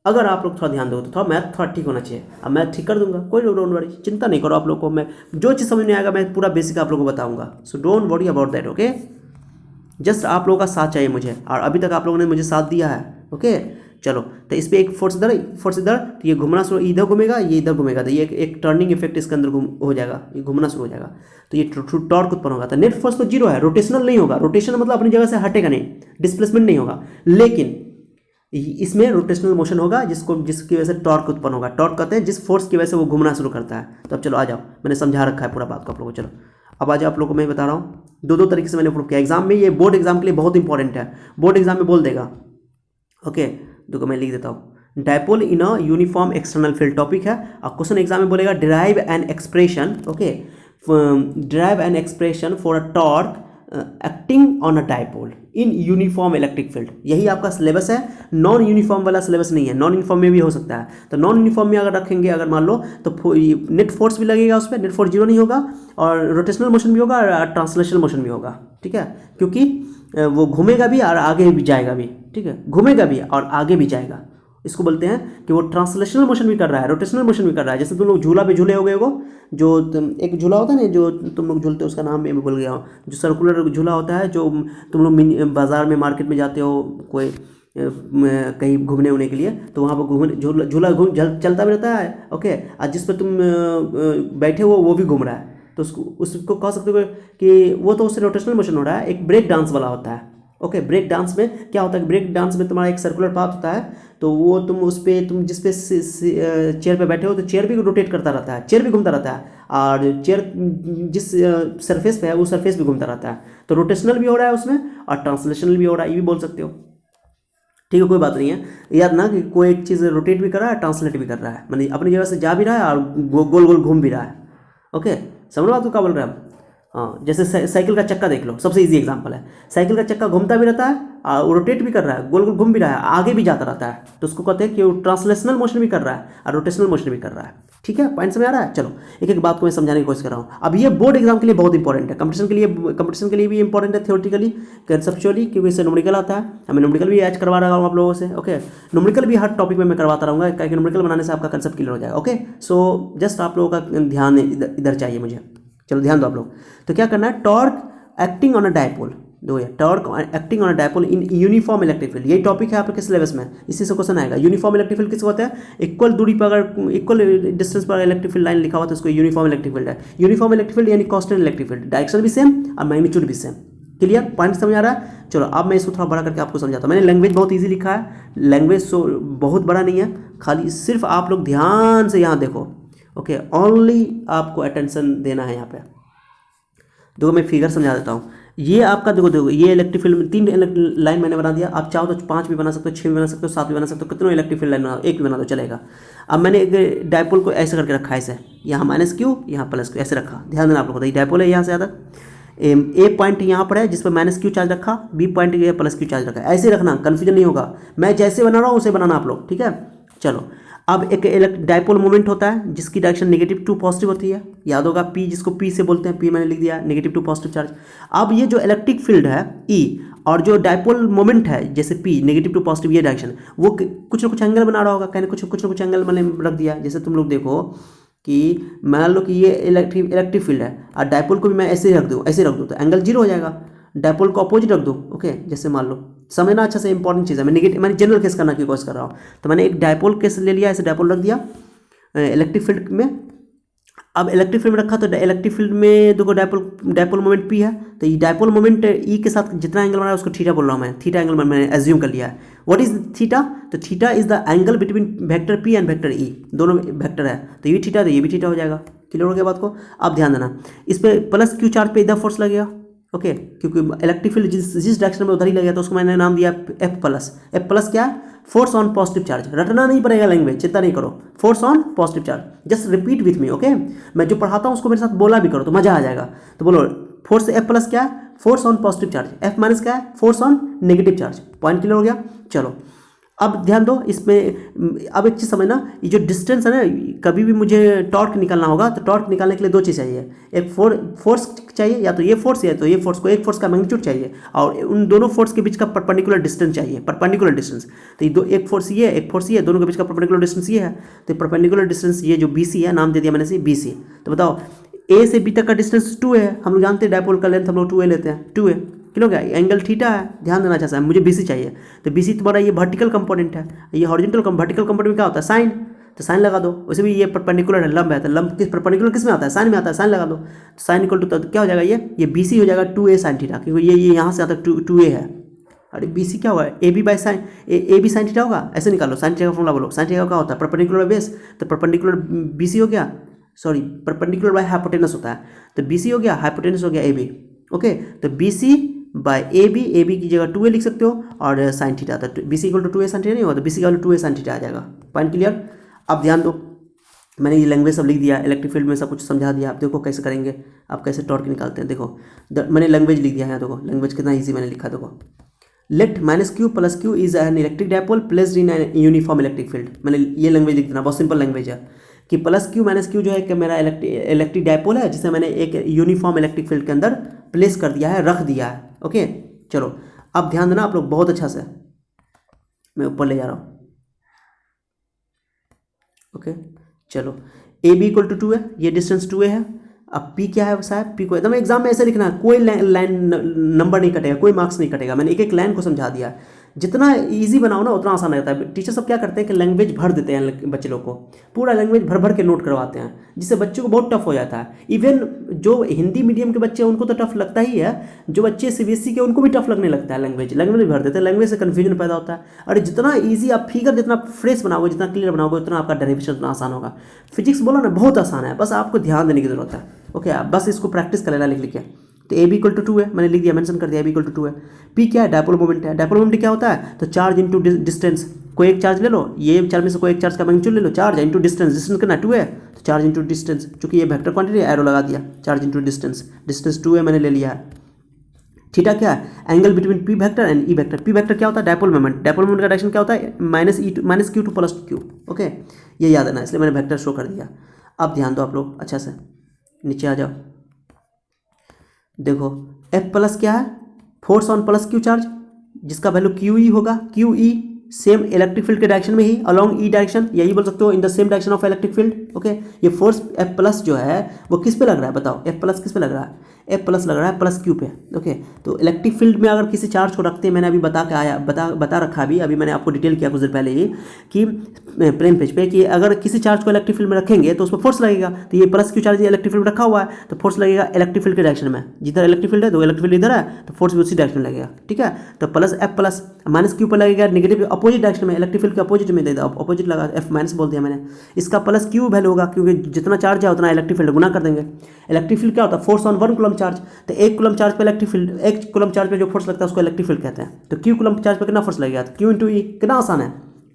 अगर आप लोग थोड़ा ध्यान दोगे तो थोड़ा मैथ थोड़ा ठीक होना चाहिए, अब मैं ठीक कर दूंगा, कोई डोंट वरी, चिंता नहीं करो आप लोग को, मैं जो चीज़ समझ में आएगा मैं पूरा बेसिक आप लोगों को बताऊंगा, so don't worry about that, okay. Just आप लोगों का साथ चाहिए मुझे, और अभी तक आप लोगों ने मुझे साथ दिया है, ओके। चलो, तो इस पर एक फोर्स इधर, तो ये घूमना शुरू, इधर घूमेगा, ये इधर घूमेगा, तो ये एक टर्निंग इफेक्ट इसके अंदर हो जाएगा, ये घूमना शुरू हो जाएगा, तो ये टॉर्क उत्पन्न होगा। तो नेट फोर्स तो जीरो है, रोटेशनल नहीं होगा, रोटेशन मतलब अपनी जगह से हटेगा नहीं, डिस्प्लेसमेंट नहीं होगा, लेकिन इसमें रोटेशनल मोशन होगा, जिसकी वजह से टॉर्क उत्पन्न होगा। टॉर्क कहते हैं जिस फोर्स की वजह से वो घूमना शुरू करता है। तो अब चलो आ जाओ, मैंने समझा रखा है पूरा बात को आप लोगों को। चलो अब आ जाओ, आप लोगों को मैं बता रहा हूँ, दो तरीके से मैंने प्रूव किया। एग्जाम में ये बोर्ड एग्जाम के लिए बहुत इंपॉर्टेंट है, बोर्ड एग्जाम में बोल देगा, ओके। देखो मैं लिख देता हूँ, dipole in a uniform external field topic है, और क्वेश्चन एग्जाम में बोलेगा derive an expression, okay, derive an expression for a torque acting on a dipole in uniform electric field. यही आपका सिलेबस है, नॉन यूनिफॉर्म वाला सिलेबस नहीं है, नॉन यूनिफॉर्म में भी हो सकता है। तो नॉन यूनिफॉर्म में अगर रखेंगे, अगर मान लो, तो नेट फोर्स भी लगेगा उस पर, नेट फोर्स जीरो नहीं होगा, और रोटेशनल मोशन भी होगा और ट्रांसलेशनल मोशन भी होगा, ठीक है, क्योंकि वो घूमेगा भी और आगे भी जाएगा भी, ठीक है, घूमेगा भी और आगे भी जाएगा। इसको बोलते हैं कि वो ट्रांसलेशनल मोशन भी कर रहा है, रोटेशनल मोशन भी कर रहा है। जैसे तुम लोग झूला पे झूले हो गए हो, जो एक झूला होता है ना, जो तुम लोग झूलते हो, उसका नाम मैं भूल गया हूँ, जो सर्कुलर झूला होता है, जो तुम लोग बाजार में मार्केट में जाते हो कोई कहीं घूमने उमने के लिए, तो वहाँ पर झूला चलता भी रहता है, ओके, और जिस पर तुम बैठे हो वो भी घूम रहा है, तो उसको कह सकते हो कि वो तो उससे रोटेशनल मोशन हो रहा है। एक ब्रेक डांस वाला होता है, ओके। ब्रेक डांस में क्या होता है, ब्रेक डांस में तुम्हारा एक सर्कुलर पाथ होता है, तो वो तुम जिस पे चेयर पे बैठे हो, तो चेयर भी रोटेट करता रहता है, चेयर भी घूमता रहता है, और चेयर जिस सरफेस पे है वो सरफेस भी घूमता रहता है। तो रोटेशनल भी हो रहा है उसमें और ट्रांसलेशनल भी हो रहा है, ये भी बोल सकते हो, ठीक है, कोई बात नहीं है। याद ना कि कोई एक चीज़ रोटेट भी कर रहा है, ट्रांसलेट भी कर रहा है, मतलब अपनी जगह से जा भी रहा है और गोल गोल घूम भी रहा है, ओके। समझ लो बात को क्या बोल रहे हैं हम। हाँ, जैसे साइकिल का चक्का देख लो, सबसे इजी एग्जांपल है। साइकिल का चक्का घूमता भी रहता है और रोटेट भी कर रहा है, गोल गोल घूम भी रहा है, आगे भी जाता रहता है, तो उसको कहते हैं कि वो ट्रांसलेशनल मोशन भी कर रहा है और रोटेशनल मोशन भी कर रहा है, ठीक है। पॉइंट समझ आ रहा है। चलो एक एक बात को मैं समझाने की कोशिश कर रहा हूँ। अब ये बोर्ड एग्जाम के लिए बहुत इंपॉर्टेंट है, कंपटीशन के लिए भी इंपॉर्टेंट है, थियोरेटिकली कंसेप्चुअली, क्योंकि इससे न्यूमेरिकल आता है। मैं न्यूमेरिकल भी ऐड करवा रहा हूँ आप लोगों से, ओके। न्यूमेरिकल भी हर टॉपिक में मैं करवाता रहूँगा, क्योंकि न्यूमेरिकल बनाने से आपका कंसेप्ट क्लियर हो जाएगा, ओके। सो जस्ट आप लोगों का ध्यान इधर चाहिए मुझे। चलो ध्यान दो आप लोग। तो क्या करना है, torque acting on a dipole, दो ये torque acting on dipole in uniform electric field, यही टॉपिक है आपके सिलेबस में, इसी से क्वेश्चन आएगा। यूनिफॉर्म इलेक्ट्रिक फील्ड किसको होता है? इक्वल दूरी पर अगर इक्वल डिस्टेंस पर इलेक्ट्रिक फील्ड लाइन लिखा हुआ तो उसको यूनिफॉर्म इलेक्ट्रिक फील्ड है। यूनिफॉर्म इलेक्ट्रिक फील्ड यानी कांस्टेंट इलेक्ट्रिक फील्ड, डायरेक्शन भी सेम और मैग्नीट्यूड भी सेम। क्लियर? पॉइंट समझ आ रहा है? चलो अब मैं इसको थोड़ा बड़ा करके आपको समझाता हूँ। मैंने लैंग्वेज बहुत ईजी लिखा है, लैंग्वेज बहुत बड़ा नहीं है, खाली सिर्फ आप लोग ध्यान से यहाँ देखो। ओके, ओनली आपको अटेंशन देना है यहाँ पे। देखो मैं फिगर समझा देता हूँ। ये आपका देखो ये इलेक्ट्रिक फील्ड में 3 लाइन मैंने बना दिया। आप चाहो तो 5 भी बना सकते हो, 6 भी बना सकते हो, 7 भी बना सकते हो, कितनों इलेक्ट्रिक फील्ड लाइन बना दो, एक भी बना दो चलेगा। अब मैंने एक डायपोल को ऐसे करके रखा है, ऐसे यहाँ -q यहाँ +q ऐसे रखा। ध्यान देना आप लोग, बताइए डायपोल है यहाँ से ज़्यादा, ए पॉइंट यहाँ पर है जिस पर -q चार्ज रखा, बी पॉइंट ये +q चार्ज रखा है। ऐसे रखना, कन्फ्यूजन नहीं होगा। मैं जैसे बना रहा हूँ उसे बनाना आप लोग, ठीक है। चलो अब एक डायपोल मोमेंट होता है जिसकी डायरेक्शन नेगेटिव टू पॉजिटिव होती है, याद होगा P, जिसको P से बोलते हैं, P मैंने लिख दिया नेगेटिव टू पॉजिटिव चार्ज। अब ये जो इलेक्ट्रिक फील्ड है E और जो डायपोल मोमेंट है जैसे P नेगेटिव टू पॉजिटिव ये डायरेक्शन, वो कुछ ना कुछ एंगल बना रहा होगा, कहने कुछ ना कुछ एंगल मैंने रख दिया। जैसे तुम लोग देखो कि मान लो कि ये इलेक्ट्रिक फील्ड है और डायपोल को भी मैं ऐसे रख दूँ, ऐसे रख दूँ तो एंगल 0 हो जाएगा। डायपोल को अपोजिट रख दो, ओके। जैसे मान लो, समझना अच्छा से, इंपॉर्टेंट चीज़ है। मैंने जनरल केस करना की कोशिश कर रहा हूँ। तो मैंने एक डायपोल केस ले लिया, ऐसे डायपोल रख दिया इलेक्ट्रिक फील्ड में। अब इलेक्ट्रिक फील्ड में रखा तो इलेक्ट्रिक फील्ड में देखो डायपोल मोमेंट P है, तो ये डायपोल मोमेंट E के साथ जितना एंगल बना है उसको थीटा बोल रहा हूँ मैं, थीटा एंगल मैंने एज्यूम कर लिया है। What is theta? तो theta is the angle between vector P and vector E, दोनों वेक्टर है, तो ये थीटा तो ये भी थीटा हो जाएगा। क्लियर हो गया बात को? अब ध्यान देना, इस पर +q चार्ज पे इधर फोर्स लगेगा, ओके, क्योंकि इलेक्ट्रिक फील्ड जिस डायरेक्शन में उधर ही लगेगा, तो उसको मैंने नाम दिया F+। क्या है? Force on positive charge. रटना नहीं पड़ेगा लैंग्वेज, चिंता नहीं करो, force on positive charge, just repeat with me, okay. मैं जो पढ़ाता हूँ उसको मेरे साथ बोला भी करो तो मजा आ जाएगा। तो बोलो, फोर्स F+ क्या है? Force on positive charge. F- क्या है? Force on negative charge. Point clear हो गया? चलो अब ध्यान दो इसमें। अब एक चीज़ समझना, ये जो डिस्टेंस है ना, कभी भी मुझे टॉर्क निकालना होगा तो टॉर्क निकालने के लिए 2 चीज़ चाहिए, एक फोर्स चाहिए, या तो ये फोर्स या तो ये फोर्स, को एक फोर्स का मैग्नीट्यूड चाहिए और उन दोनों फोर्स के बीच का परपेंडिकुलर डिस्टेंस चाहिए, परपेंडिकुलर डिस्टेंस। तो ये एक फोर्स ये, एक फोर्स ये, दोनों के बीच का परपेंडिकुलर डिस्टेंस ये है। तो परपेंडिकुलर डिस्टेंस ये जो BC है, नाम दे दिया मैंने इसे BC। तो बताओ A से B तक का डिस्टेंस 2 है, हम लोग जानते हैं डायपोल का लेंथ हम लोग 2a लेते हैं, 2a। क्यों क्या? एंगल थीटा है, ध्यान देना चाहता है, मुझे BC चाहिए। तो BC तुम्हारा ये वर्टिकल कंपोनेंट है, ये हॉरिजॉन्टल वर्टिकल कंपोनेंट में क्या होता है? साइन। तो साइन लगा दो। वैसे भी ये परपेंडिकुलर है, लंब है, तो लंब किस परपेंडिकुलर किस में आता है? साइन में आता है, साइन लगा दो। साइन इक्वल टू तो क्या हो जाएगा? ये BC हो जाएगा 2a साइन थीटा, क्योंकि ये यहाँ से आता है 2a है। अरे BC क्या होगा? AB by sine, AB sine theta होगा। ऐसे निकालो, साइन थीटा का फॉर्मूला बोलो। साइन थीटा क्या होता है? परपेंडिकुलर बेस, तो परपेंडिकुलर BC हो गया, सॉरी परपेंडिकुलर बाय हाइपोटेनस होता है, तो BC हो गया, हाइपोटेनस हो गया AB, ओके। तो BC बाय AB की जगह 2a लिख सकते हो और साइन थीटा, तो BC equal to 2a sine theta नहीं होगा, तो BC equal to 2a sine theta आ जाएगा। Point clear? अब ध्यान दो, मैंने ये लैंग्वेज सब लिख दिया, इलेक्ट्रिक फील्ड में सब कुछ समझा दिया। आप देखो कैसे करेंगे, आप कैसे टॉर्क निकालते हैं। देखो मैंने लैंग्वेज लिख दिया है, देखो लैंग्वेज कितना ईजी मैंने लिखा। देखो let -q + q is an electric dipole placed in an uniform electric field. मैंने ये लैंग्वेज लिख देना, बहुत सिंपल लैंग्वेज है कि +q - q जो है कि मेरा इलेक्ट्रिक डायपोल है जिसे मैंने एक यूनिफॉर्म इलेक्ट्रिक फील्ड के अंदर प्लेस कर दिया है, रख दिया है, ओके। चलो अब ध्यान देना आप लोग बहुत अच्छा से, मैं ऊपर ले जा रहा हूँ, ओके। चलो AB इक्वल टू 2 है, ये डिस्टेंस 2a है। अब P क्या है साहब? P को एकदम एग्जाम में ऐसे लिखना है, कोई लाइन नंबर नहीं कटेगा, कोई मार्क्स नहीं कटेगा। मैंने एक एक लाइन को समझा दिया। जितना इजी बनाओ ना उतना आसान रहता है। टीचर सब क्या करते हैं कि लैंग्वेज भर देते हैं बच्चे लोग को, पूरा लैंग्वेज भर भर के नोट करवाते हैं, जिससे बच्चों को बहुत टफ हो जाता है। इवन जो हिंदी मीडियम के बच्चे हैं उनको तो टफ लगता ही है, जो बच्चे CBSE के उनको भी टफ लगने लगता है। लैंग्वेज भर देते हैं, लैंग्वेज से कन्फ्यूजन पैदा होता है। और जितना ईजी आप फिगर जितना फ्रेश बनाओगे, जितना क्लियर बनाओगे, उतना आपका डेरिवेशन उतना आसान होगा। फिजिक्स बोला ना बहुत आसान है, बस आपको ध्यान देने की जरूरत है, ओके। आप बस इसको प्रैक्टिस कर लेना लिख लिख के। तो AB इक्वल टू 2 है, मैंने लिख दिया, मेंशन कर दिया AB इक्वल टू 2 है। P क्या है? डायपोल मोमेंट है। डायपोल मोमेंट क्या होता है? तो चार्ज इंटू डिस्टेंस, कोई एक चार्ज ले लो, ये चार्ज में से कोई एक चार्ज का मैग्नीट्यूड ले लो, चार्ज इंटू डिस्टेंस, डिस्टेंस कितना 2 है, तो चार्ज इंटू डिस्टेंस, चूंकि ये वेक्टर क्वांटिटी है एरो लगा दिया, चार्ज इंटू डिस्टेंस, डिस्टेंस 2 है मैंने ले लिया है। थीटा क्या है? Angle between P vector and E vector. P vector क्या होता है? Dipole moment. डायपोल मोमेंट का डायरेक्शन क्या होता है? -q to +q, okay. ये याद है ना, इसलिए मैंने वेक्टर शो कर दिया। अब ध्यान दो आप लोग अच्छा से, नीचे आ जाओ। देखो F+ क्या है? फोर्स ऑन +q चार्ज, जिसका वैल्यू QE होगा। QE सेम इलेक्ट्रिक फील्ड के डायरेक्शन में ही, अलोंग E डायरेक्शन, यही बोल सकते हो in the same direction of electric field, okay. ये फोर्स F+ जो है वो किस पे लग रहा है? बताओ F+ किस पे लग रहा है? F प्लस लग रहा है प्लस Q पे। ओके, तो इलेक्ट्रिक फील्ड में अगर किसी चार्ज को रखते हैं, मैंने अभी बता रखा अभी मैंने आपको डिटेल किया कुछ देर पहले ही कि प्लेन पेज पे कि अगर किसी चार्ज को इलेक्ट्रिक फील्ड में रखेंगे तो उस पर फोर्स लगेगा। तो ये plus Q charge electric field में रखा हुआ है तो फोर्स लगेगा इलेक्ट्रिक फील्ड के डायरेक्शन में। जिधर इलेक्ट्रिक फील्ड है तो इलेक्ट्रिक फील्ड इधर है तो फोर्स भी उसी डायरेक्शन में लगेगा। ठीक है, तो plus F plus minus Q पर लगेगा नेगेटिव अपोजिट डायरेक्शन में, इलेक्ट्रिक फील्ड के अपोजिट में दे दो, अपोजिट लगा F माइनस बोल दिया मैंने। इसका प्लस Q वैल्यू होगा क्योंकि जितना चार्ज है उतना इलेक्ट्रिक फील्ड गुना कर देंगे। इलेक्ट्रिक फील्ड क्या होता है? Force on 1 coulomb charge. तो 1 कूलम चार्ज पे इलेक्ट्रिक फील्ड, 1 कूलम चार्ज पे जो फोर्स लगता है उसको इलेक्ट्रिक फील्ड कहते हैं। तो Q कूलम चार्ज पे कितना फोर्स लगेगा? तो Q इंटू ई, कितना आसान है।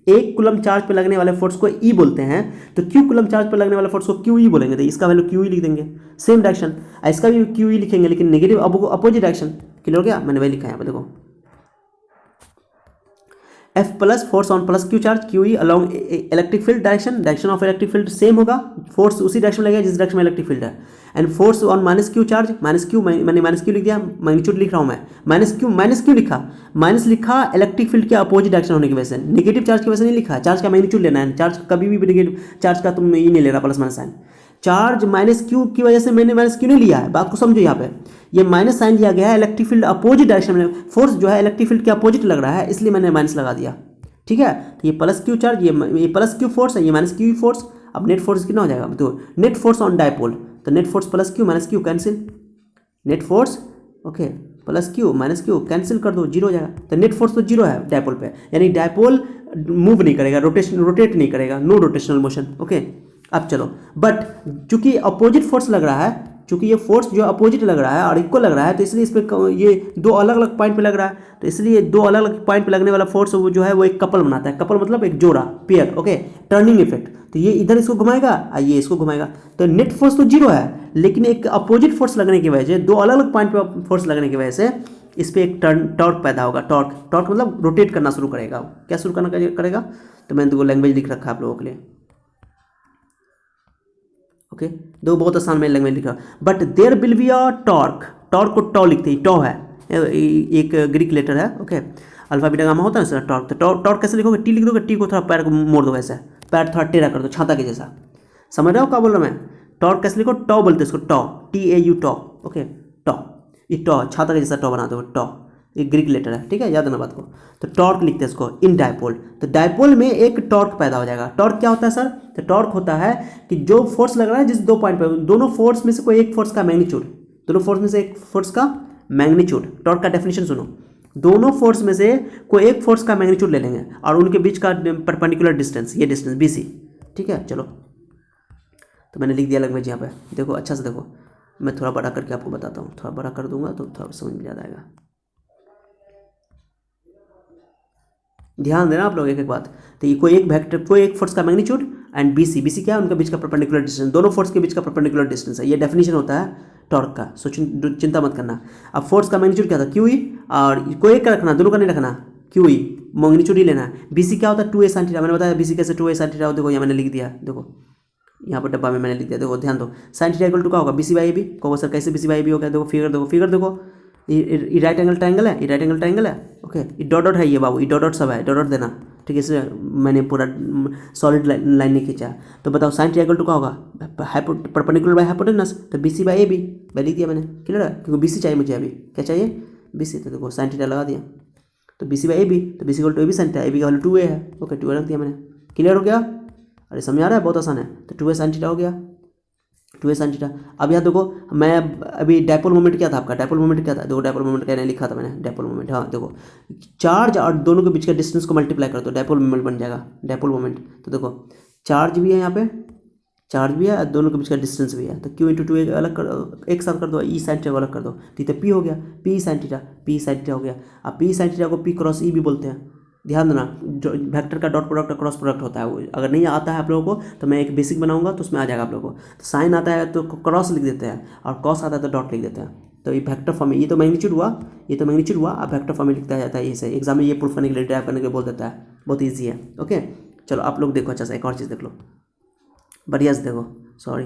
1 कूलम चार्ज पे लगने वाले फोर्स को E बोलते हैं, तो Q कूलम चार्ज पे लगने वाले फोर्स को QE बोलेंगे। तो इसका वैल्यू QE लिख देंगे, सेम डायरेक्शन। इसका भी QE लिखेंगे लेकिन नेगेटिव अपोजिट डायरेक्शन। क्लियर हो गया? मैंने वही लिखा है यहाँ पे देखो, F plus force on plus Q charge QE along electric field direction of electric field same होगा, फोर्स उसी डायरेक्शन में लगेगा जिस डायरेक्शन में इलेक्ट्रिक फील्ड है। And force on minus Q charge, minus Q मैंने माइनस Q लिख दिया, मैग्नीट्यूड लिख रहा हूँ मैं, माइनस क्यों लिखा? माइनस लिखा इलेक्ट्रिक फील्ड के अपोजिट डायरेक्शन होने की वजह से, नेगेटिव चार्ज की वजह से नहीं लिखा। चार्ज का मैग्नीट्यूड लेना है, चार्ज कभी भी नेगेटिव चार्ज का तुम ये नहीं ले रहा plus minus sign. Charge minus Q की वजह से मैंने माइनस Q नहीं लिया है, बात को समझो। यहाँ पे ये माइनस साइन दिया गया है, इलेक्ट्रिक फील्ड अपोजिट डायरेक्शन में, फोर्स जो है इलेक्ट्रिक फील्ड के अपोजिट लग रहा है, इसलिए मैंने माइनस लगा दिया। ठीक है, तो ये प्लस Q चार्ज, ये प्लस Q फोर्स है, ये माइनस Q फोर्स। अब नेट फोर्स कितना हो जाएगा? तो नेट फोर्स ऑन डायपोल, तो net force plus Q minus Q cancel, net force okay plus Q minus Q cancel कर दो, जीरो हो जाएगा। तो नेट फोर्स तो जीरो है डायपोल पे, यानी डायपोल मूव नहीं करेगा, रोटेट नहीं करेगा, नो रोटेशनल मोशन। ओके, अब चलो, बट चूंकि अपोजिट फोर्स लग रहा है, चूंकि ये फोर्स जो अपोजिट लग रहा है और इक्वल लग रहा है, तो इसलिए इस पर ये दो अलग अलग पॉइंट पे लग रहा है, तो इसलिए दो अलग अलग पॉइंट पे लगने वाला फोर्स वो जो है वो एक कपल बनाता है। कपल मतलब एक जोड़ा, पेयर। Okay, turning effect. तो ये इधर इसको घुमाएगा और ये इसको घुमाएगा, तो नेट फोर्स तो जीरो है, लेकिन एक अपोजिट फोर्स लगने की वजह से, दो अलग अलग पॉइंट पे फोर्स लगने की वजह से इस पर एक टॉर्क पैदा होगा। टॉर्क मतलब रोटेट करना शुरू करेगा। क्या शुरू करना करेगा? तो मैंने तो लैंग्वेज लिख रखा है आप लोगों के लिए। ओके, दो बहुत आसान में लैंग्वेज लिखा, but there will be a torque. Torque को टॉ लिखते हैं, टॉ है एक ग्रीक लेटर है। ओके, अल्फा बीटा गामा होता है ना टॉर्क, तो टॉर्क कैसे लिखोगे? टी लिख दोगे, टी को थोड़ा पैर को मोड़ दो, ऐसा पैर थोड़ा टेढ़ा कर दो छाता के जैसा। समझ रहे हो क्या बोल रहा हूँ मैं? टॉर्क कैसे लिखो? टॉ बोलते हैं इसको, टॉ, TAU टॉ। ओके, टॉ, ये टॉ छाता के जैसा टॉ बना दो, टॉ, ये ग्रीक लेटर है। ठीक है, याद रखना बात को। तो टॉर्क लिखते हैं इसको इन डायपोल, तो डायपोल में एक टॉर्क पैदा हो जाएगा। टॉर्क क्या होता है सर? तो टॉर्क होता है कि जो फोर्स लग रहा है जिस दो पॉइंट पर, दोनों फोर्स में से कोई एक फोर्स का मैग्नीट्यूड, दोनों फोर्स में से एक फोर्स का मैग्नीट्यूड। टॉर्क का डेफिनेशन सुनो, दोनों फोर्स में से कोई एक फोर्स का मैग्नीट्यूड ले लेंगे और उनके बीच का परपेंडिकुलर डिस्टेंस, ये डिस्टेंस BC। ठीक है, चलो, तो मैंने लिख दिया लैंग्वेज यहाँ पे, देखो अच्छा से देखो, मैं थोड़ा बड़ा करके आपको बताता हूँ, थोड़ा बड़ा कर दूंगा तो थोड़ा समझ में ज़्यादा आएगा। ध्यान देना आप लोग एक एक बात। तो ये कोई एक वेक्टर, कोई एक फोर्स का मैग्नीट्यूड एंड BC क्या है? उनके बीच का परपेंडिकुलर डिस्टेंस, दोनों फोर्स के बीच का परपेंडिकुलर डिस्टेंस है। ये डेफिनेशन होता है टॉर्क का, सो चिंता मत करना। अब फोर्स का मैग्नीट्यूड क्या था? QE, और कोई एक का रखना, दोनों का नहीं रखना, QE मैग्नीट्यूड ही लेना है। BC क्या होता है? 2a sin theta. मैंने बताया BC कैसे 2a sin थीटा, देखो यहाँ मैंने लिख दिया, देखो यहाँ पर डब्बा में मैंने लिख दिया, देखो ध्यान दो। sin थीटा इक्वल टू क्या होगा? BC/AB। कहो सर कैसे BC/AB हो गया? देखो फिगर देखो, ये राइट एंगल ट्रायंगल है, ये राइट एंगल ट्रायंगल है। ओके, ये डॉट है, ये बाबू ये डॉट सब है, डॉट देना। ठीक है, इसलिए मैंने पूरा सॉलिड लाइन नहीं खींचा। तो बताओ sin थीटा इक्वल टू क्या होगा? परपेंडिकुलर बाय हाइपोटेनस, तो BC/AB मैं लिख दिया मैंने। क्लियर है? क्योंकि BC चाहिए मुझे, अभी क्या चाहिए? BC। तो देखो sin थीटा लगा दिया, तो BC/AB, तो BC equal to AB sin theta, AB का वैल्यू 2a है। ओके, 2a रख दिया मैंने। क्लियर हो गया? अरे समझ आ रहा है? बहुत आसान है। तो 2a sin थीटा हो गया, 2a sin थीटा। अब यहाँ देखो, मैं अभी डायपोल मोमेंट क्या था आपका? डायपोल मोमेंट क्या था? देखो डायपोल मोमेंट क्या लिखा था मैंने, डायपोल मोमेंट। हाँ देखो, चार्ज और दोनों के बीच के डिस्टेंस को मल्टीप्लाई कर दो, डायपोल मोमेंट बन जाएगा, डायपोल मोमेंट। तो देखो चार्ज भी है यहाँ पे, चार्ज भी है और दोनों के बीच का डिस्टेंस भी है, तो Q इंटू 2 अलग कर, एक साथ कर दो, E sin थीटा को अलग कर दो, तो P हो गया, P sin थीटा हो गया। अब P sin थीटा को P क्रॉस E भी बोलते हैं। ध्यान देना, जो वेक्टर का डॉट प्रोडक्ट और क्रॉस प्रोडक्ट होता है, वो अगर नहीं आता है आप लोगों को तो मैं एक बेसिक बनाऊंगा तो उसमें आ जाएगा आप लोगों को। तो साइन आता है तो क्रॉस लिख देते हैं और कॉस आता है तो डॉट लिख देते हैं। तो ये वेक्टर फॉर्म में, ये तो मैग्नीट्यूड हुआ, अब वेक्टर फॉर्म में लिखता जाता है। इसे एग्जाम में ये प्रूफ करने के लिए, ड्राइव करने के लिए बोल देता है, बहुत ईजी है। ओके, चलो आप लोग देखो अच्छा सा, एक और चीज़ देख लो, बढ़िया से देखो, सॉरी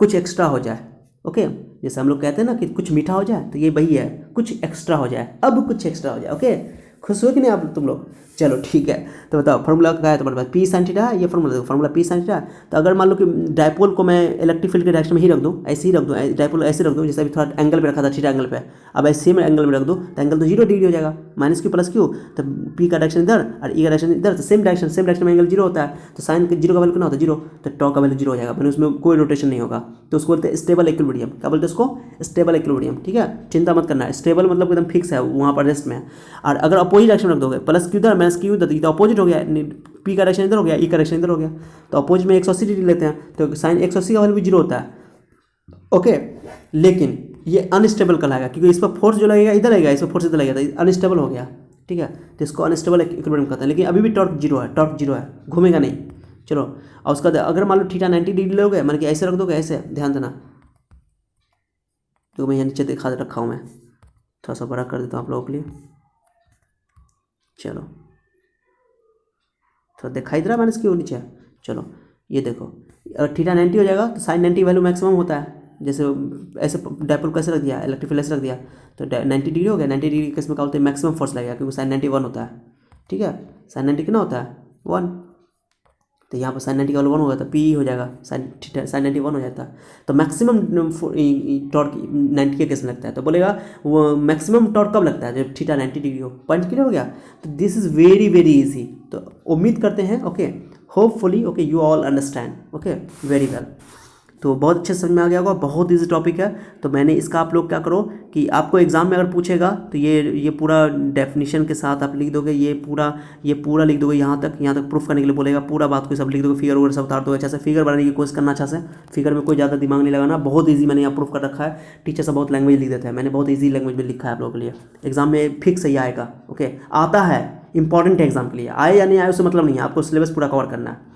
कुछ एक्स्ट्रा हो जाए। ओके, जैसे हम लोग कहते हैं ना कि कुछ मीठा हो जाए, तो ये वही है, कुछ एक्स्ट्रा हो जाए। अब कुछ एक्स्ट्रा हो जाए। ओके, खुश हो कि नहीं आप तुम लोग? चलो ठीक है, तो बताओ फार्मूला क्या है तुम्हारे पास, पी साइन थीटा है, ये फार्मूला देखो, फार्मूला पी साइन थीटा। तो अगर मान लो कि डायपोल को मैं इलेक्ट्रिक फील्ड के डायरेक्शन में ही रख दूँ, ऐसे ही रख दूँ, डायपोल ऐसे रख दूँ, जैसे अभी थोड़ा एंगल पे रखा था, थीटा एंगल पे, अब ऐसे में एंगल में रख दूँ तो एंगल तो 0 डिग्री हो जाएगा, माइनस क्यू प्लस क्यू। तो पी का डायरेक्शन इधर और ई का डायरेक्शन इधर, तो सेम डायरेक्शन में एंगल 0 होता है, तो साइन का 0 का वैल्यू कितना होता है 0, तो टॉ का वैल्यू 0 हो जाएगा, मैंने उसमें कोई रोटेशन नहीं होगा, तो उसको बोलते हैं स्टेबल इक्विलिब्रियम। क्या बोलते हैं उसको? Stable equilibrium. ठीक है, चिंता मत करना, स्टेबल मतलब एकदम फिक्स है, वहाँ पर रेस्ट में है। और अगर अपोजिट डायरेक्शन रख दोगे, प्लस क्यू इधर माइनस क्यू इधर, तो अपोजिट हो गया, पी का डायरेक्शन इधर हो गया, ई का डायरेक्शन इधर हो गया, तो अपोजिट में 180 डिग्री लेते हैं, तो साइन 180 का वैल्यू भी 0 होता है। ओके, लेकिन ये अनस्टेबल कहलाएगा, क्योंकि इस पर फोर्स जो लगेगा इधर लगेगा, इस पर फोर्स इधर लगेगा, तो अनस्टेबल हो गया। ठीक है, तो इसको अनस्टेबल इक्विलिब्रियम कहते हैं, लेकिन अभी भी टॉर्क 0 है, टॉर्क 0 है, घूमेगा नहीं। चलो, और उसका अगर मान लो थीटा 90 डिग्री लोगे, मान कि ऐसे रख दोगे, ऐसे ध्यान देना, तो मैं यहाँ नीचे दिखा रखा हूँ, मैं थोड़ा सा बड़ा कर देता हूँ आप लोगों के लिए। चलो, थोड़ा दिखाई दे रहा है माइनस क्यों नीचे? चलो ये देखो, अगर थीटा 90 हो जाएगा तो साइन 90 वैल्यू मैक्सिमम होता है, जैसे ऐसे डायपोल कैसे रख दिया, इलेक्ट्रिक फील्ड ऐसे रख दिया, तो 90 डिग्री हो गया, 90 डिग्री केस में क्या बोलते हैं, मैक्सिमम फोर्स लगेगा, क्योंकि साइन 90 1 होता है। ठीक है, साइन 90 कितना होता है 1, तो यहाँ पर साइन 90 का वैल्यू 1 होगा, तो पी हो जाएगा, साइन 90 1 हो जाता है, तो मैक्सिमम टॉर्क 90 के केस में लगता है, तो बोलेगा वो मैक्सिमम टॉर्क कब लगता है, जब थीटा 90 डिग्री हो। पॉइंट क्लियर हो गया? तो this is very very easy, तो उम्मीद करते हैं okay, hopefully okay you all understand, okay very well. तो बहुत अच्छे समझ में आ गया होगा, बहुत इजी टॉपिक है। तो मैंने इसका आप लोग क्या करो कि आपको एग्जाम में अगर पूछेगा तो ये पूरा डेफिनेशन के साथ आप लिख दोगे, ये पूरा लिख दोगे, यहाँ तक प्रूफ करने के लिए बोलेगा, पूरा बात को सब लिख दोगे, फिगर वगैरह सब उतार दोगे, अच्छा से फिगर बनाने की कोशिश करना, अच्छा से फिगर में कोई ज़्यादा दिमाग नहीं लगाना, बहुत ईजी मैंने यहाँ प्रूफ कर रखा है। टीचर सब बहुत लैंग्वेज लिख देते हैं, मैंने बहुत ईजी लैंग्वेज में लिखा है आप लोगों के लिए, एग्जाम में फिक्स ही आएगा। ओके, आता है, इंपॉर्टेंट है एग्जाम के लिए, आए या नहीं आए उससे मतलब नहीं है, आपको सिलेबस पूरा कवर करना है।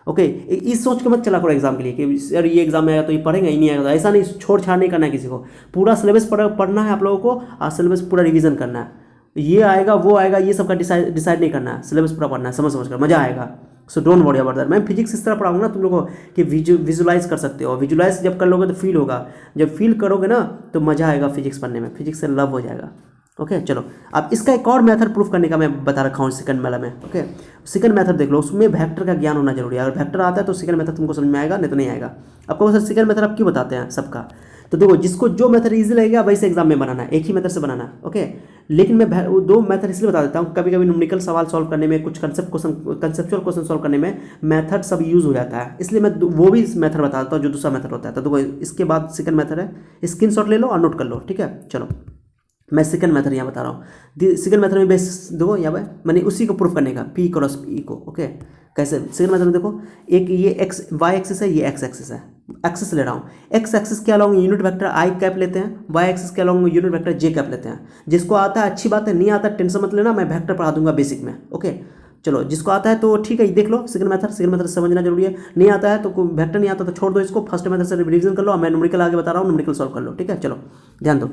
ओके, इस सोच के मत चला करो एग्जाम के लिए कि सर ये एग्जाम में आएगा तो ये पढ़ेंगे, ही नहीं आएगा, तो ऐसा नहीं, छोड़ छाड़ नहीं करना है किसी को, पूरा सिलेबस पढ़ना है आप लोगों को, और सिलेबस पूरा रिवीजन करना है, ये आएगा वो आएगा ये सब का डिसाइड नहीं करना है, सिलेबस पूरा पढ़ना है, समझ कर मजा आएगा। So don't worry about that. मैं फिजिक्स इस तरह पढ़ाऊंगा ना तुम लोगों को कि विजुलाइज कर सकते हो, विजुलाइज जब कर लोगे तो फील होगा, जब फील करोगे ना तो मजा आएगा फिजिक्स पढ़ने में, फिजिक्स से लव हो जाएगा। ओके चलो, अब इसका एक और मेथड प्रूफ करने का मैं बता रखा हूँ सेकंड वाला में। ओके, सेकंड मेथड देख लो, उसमें वेक्टर का ज्ञान होना जरूरी है, अगर वेक्टर आता है तो सेकंड मेथड तुमको समझ में आएगा, नहीं तो नहीं आएगा। आपको सर सेकंड मेथड आप क्यों बताते हैं सबका, तो देखो जिसको जो मेथड इजी लगेगा वैसे एग्जाम में बनाना है, एक ही मेथड से बनाना है। ओके, लेकिन मैं दो मेथड इसलिए बता देता हूँ, कभी कभी न्यूमेरिकल सवाल सॉल्व करने में, कुछ कंसेप्चुअल क्वेश्चन सॉल्व करने में मेथड सब यूज हो जाता है, इसलिए मैं वो भी मेथड बता देता हूँ जो दूसरा मेथड होता है। तो देखो इसके बाद सेकंड मेथड है, स्क्रीनशॉट ले लो और नोट कर लो। ठीक है, चलो मैं सेकंड मेथड यहाँ बता रहा हूँ। सेकंड मेथड में बेस देखो यहाँ पे, मैंने उसी को प्रूफ करने का, पी क्रॉस पी को। ओके, कैसे सेकंड मेथड में देखो, एक ये एक्स वाई एक्सिस है, ये एक्स एक्सिस है, एक्सिस ले रहा हूँ, एक्स एक्सिस के अलॉन्ग यूनिट वेक्टर आई कैप लेते हैं, वाई एक्सिस के अलॉन्ग यूनिट वेक्टर जे कैप लेते हैं। जिसको आता है अच्छी बात है, नहीं आता टेंशन मत लेना, मैं वेक्टर पढ़ा दूंगा बेसिक में। ओके चलो, जिसको आता है तो ठीक है, देख लो सेकंड मेथड समझना जरूरी है, नहीं आता है तो कोई वेक्टर नहीं आता तो छोड़ दो इसको, फर्स्ट मेथड से रिवीजन कर लो, मैं न्यूमेरिकल आगे बता रहा हूँ, न्यूमेरिकल सॉल्व कर लो। ठीक है, चलो ध्यान दो,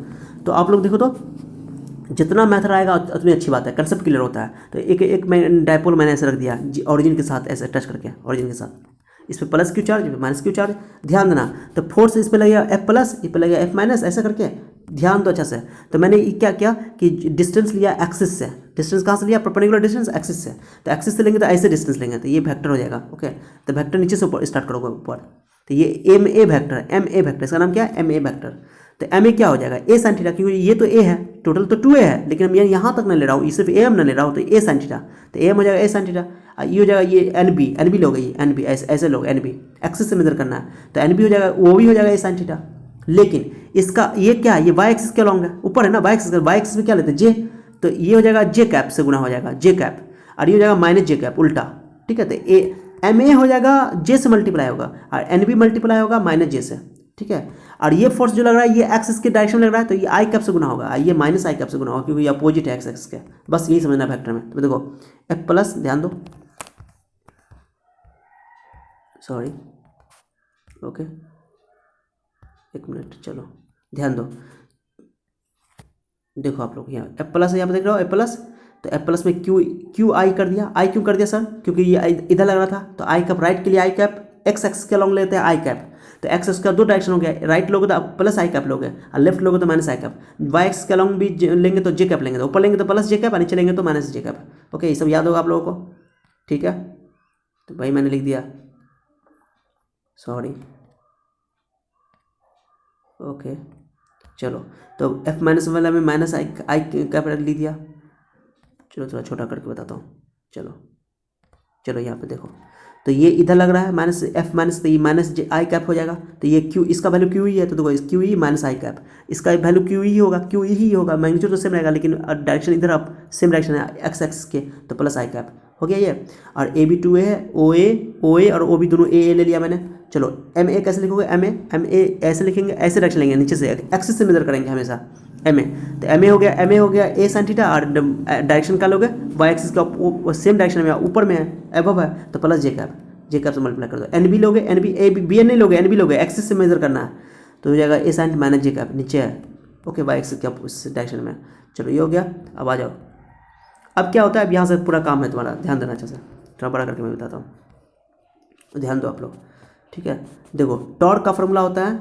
तो आप लोग देखो, तो जितना मेथड आएगा उतनी अच्छी बात है, कंसेप्ट क्लियर होता है। तो एक मैं डायपोल मैंने ऐसे रख दिया ऑरिजिन के साथ, ऐसे टच करके ऑरिजिन के साथ, इस पर plus Q charge minus Q charge, ध्यान देना, तो फोर्स इस पर लगेगा एफ प्लस, इस पर लगेगा एफ माइनस, ऐसा करके ध्यान दो अच्छा से। तो मैंने क्या किया कि डिस्टेंस लिया एक्सिस से, डिस्टेंस कहाँ से लिया, परपेंडिकुलर डिस्टेंस एक्सिस से, तो एक्सिस से लेंगे तो ऐसे डिस्टेंस लेंगे, तो ये वेक्टर हो जाएगा। ओके, तो वेक्टर नीचे से ऊपर स्टार्ट करोगे ऊपर, तो ये एम ए वेक्टर, इसका नाम क्या है, एम ए वेक्टर। तो एम ए क्या हो जाएगा, ए साइन थीटा, क्योंकि ये तो ए है, टोटल तो 2a है, लेकिन मैं यहाँ तक नहीं ले रहा हूँ, सिर्फ ए एम नहीं ले रहा हूँ, तो ए साइन थीटा, तो ए एम हो जाएगा ए साइन थीटा, ये हो जाएगा ये एन बी लोगे, ये एन बी ऐसे लोग, एन बी एक्सिस से मेजर करना है, तो एन बी हो जाएगा, वो भी हो जाएगा ए साइन थीटा। लेकिन इसका ये क्या है, ये वाई एक्सिस के अलॉन्ग है, ऊपर है ना वाई एक्सिस में क्या लेते हैं जे, तो ये हो जाएगा जे कैप से गुना हो जाएगा, जे कैप, और ये हो जाएगा माइनस जे कैप उल्टा। ठीक है, तो ए एम ए हो जाएगा जे से मल्टीप्लाई होगा, और एन बी मल्टीप्लाई होगा माइनस जे से। ठीक है, और ये फोर्स जो लग रहा है ये एक्सिस के डायरेक्शन लग रहा है, तो ये आई कैप से गुना होगा, ये माइनस आई कैप से गुना होगा, क्योंकि ये अपोजिट है एक्स एक्सिस के। बस यही समझना वेक्टर में। तो देखो एफ प्लस, ध्यान दो, सॉरी, ओके एक मिनट, चलो ध्यान दो, देखो आप लोग यहाँ एफ प्लस है, यहाँ पे देख रहे हो एफ प्लस, तो एफ प्लस में क्यू आई कर दिया, आई क्यों कर दिया सर, क्योंकि ये इधर लग रहा था, तो आई कैप राइट के लिए आई कैप, एक्स एक्सिस के अलॉन्ग लेते हैं आई कैप, तो एक्स उसका दो डायरेक्शन हो गया, राइट लोगे तो आप प्लस आई कैप लोगे और लेफ्ट लोगे तो minus I cap. Y x के अलॉन्ग भी लेंगे तो जे कैप लेंगे, तो ऊपर लेंगे तो प्लस जे कैप और नीचे लेंगे तो माइनस जे कैप। ओके, ये सब याद होगा आप लोगों को, ठीक है। तो भाई मैंने लिख दिया, सॉरी, ओके चलो। तो एफ माइनस वाला में माइनस आई कैप लिख दिया। चलो थोड़ा छोटा करके बताता हूँ, चलो यहाँ पे देखो, तो ये इधर लग रहा है माइनस एफ माइनस, तो ये माइनस आई कैप हो जाएगा। तो ये क्यू, इसका वैल्यू क्यू ही है, तो देखो इस Q E minus I cap, इसका वैल्यू क्यू ही होगा, क्यू ही होगा, मैग्नीट्यूड तो सेम रहेगा लेकिन डायरेक्शन इधर आप सेम डायरेक्शन है एक्स एक्स के, तो प्लस आई कैप हो गया ये। और ए बी 2A है, ओ ए और ओ बी दोनों ए ले लिया मैंने। चलो एम ए कैसे लिखोगे, एम ए ऐसे लिखेंगे, ऐसे डायरेक्शन लेंगे, नीचे से एक्सिस से मेजर करेंगे हमेशा एम ए। तो एम ए हो गया ए साइन थीटा, और डायरेक्शन का लोगे वाई एक्सिस का सेम डायरेक्शन में ऊपर में है, एबव है, तो प्लस जे कैप से मल्टीप्लाई कर दो। एन बी लोगे, N B A B N नहीं लोगे, एन बी लोगे, एक्सिस से मेजर करना है, तो हो जाएगा A sine minus J cap, नीचे है, ओके, वाई एक्सिस का उस डायरेक्शन में। चलो ये हो गया। अब आ जाओ, अब क्या होता है, अब यहाँ से पूरा काम है तुम्हारा, ध्यान देना अच्छे से, थोड़ा बड़ा करके मैं बताता हूँ, ध्यान दो आप लोग, ठीक है। देखो टॉर्क का फॉर्मूला होता है,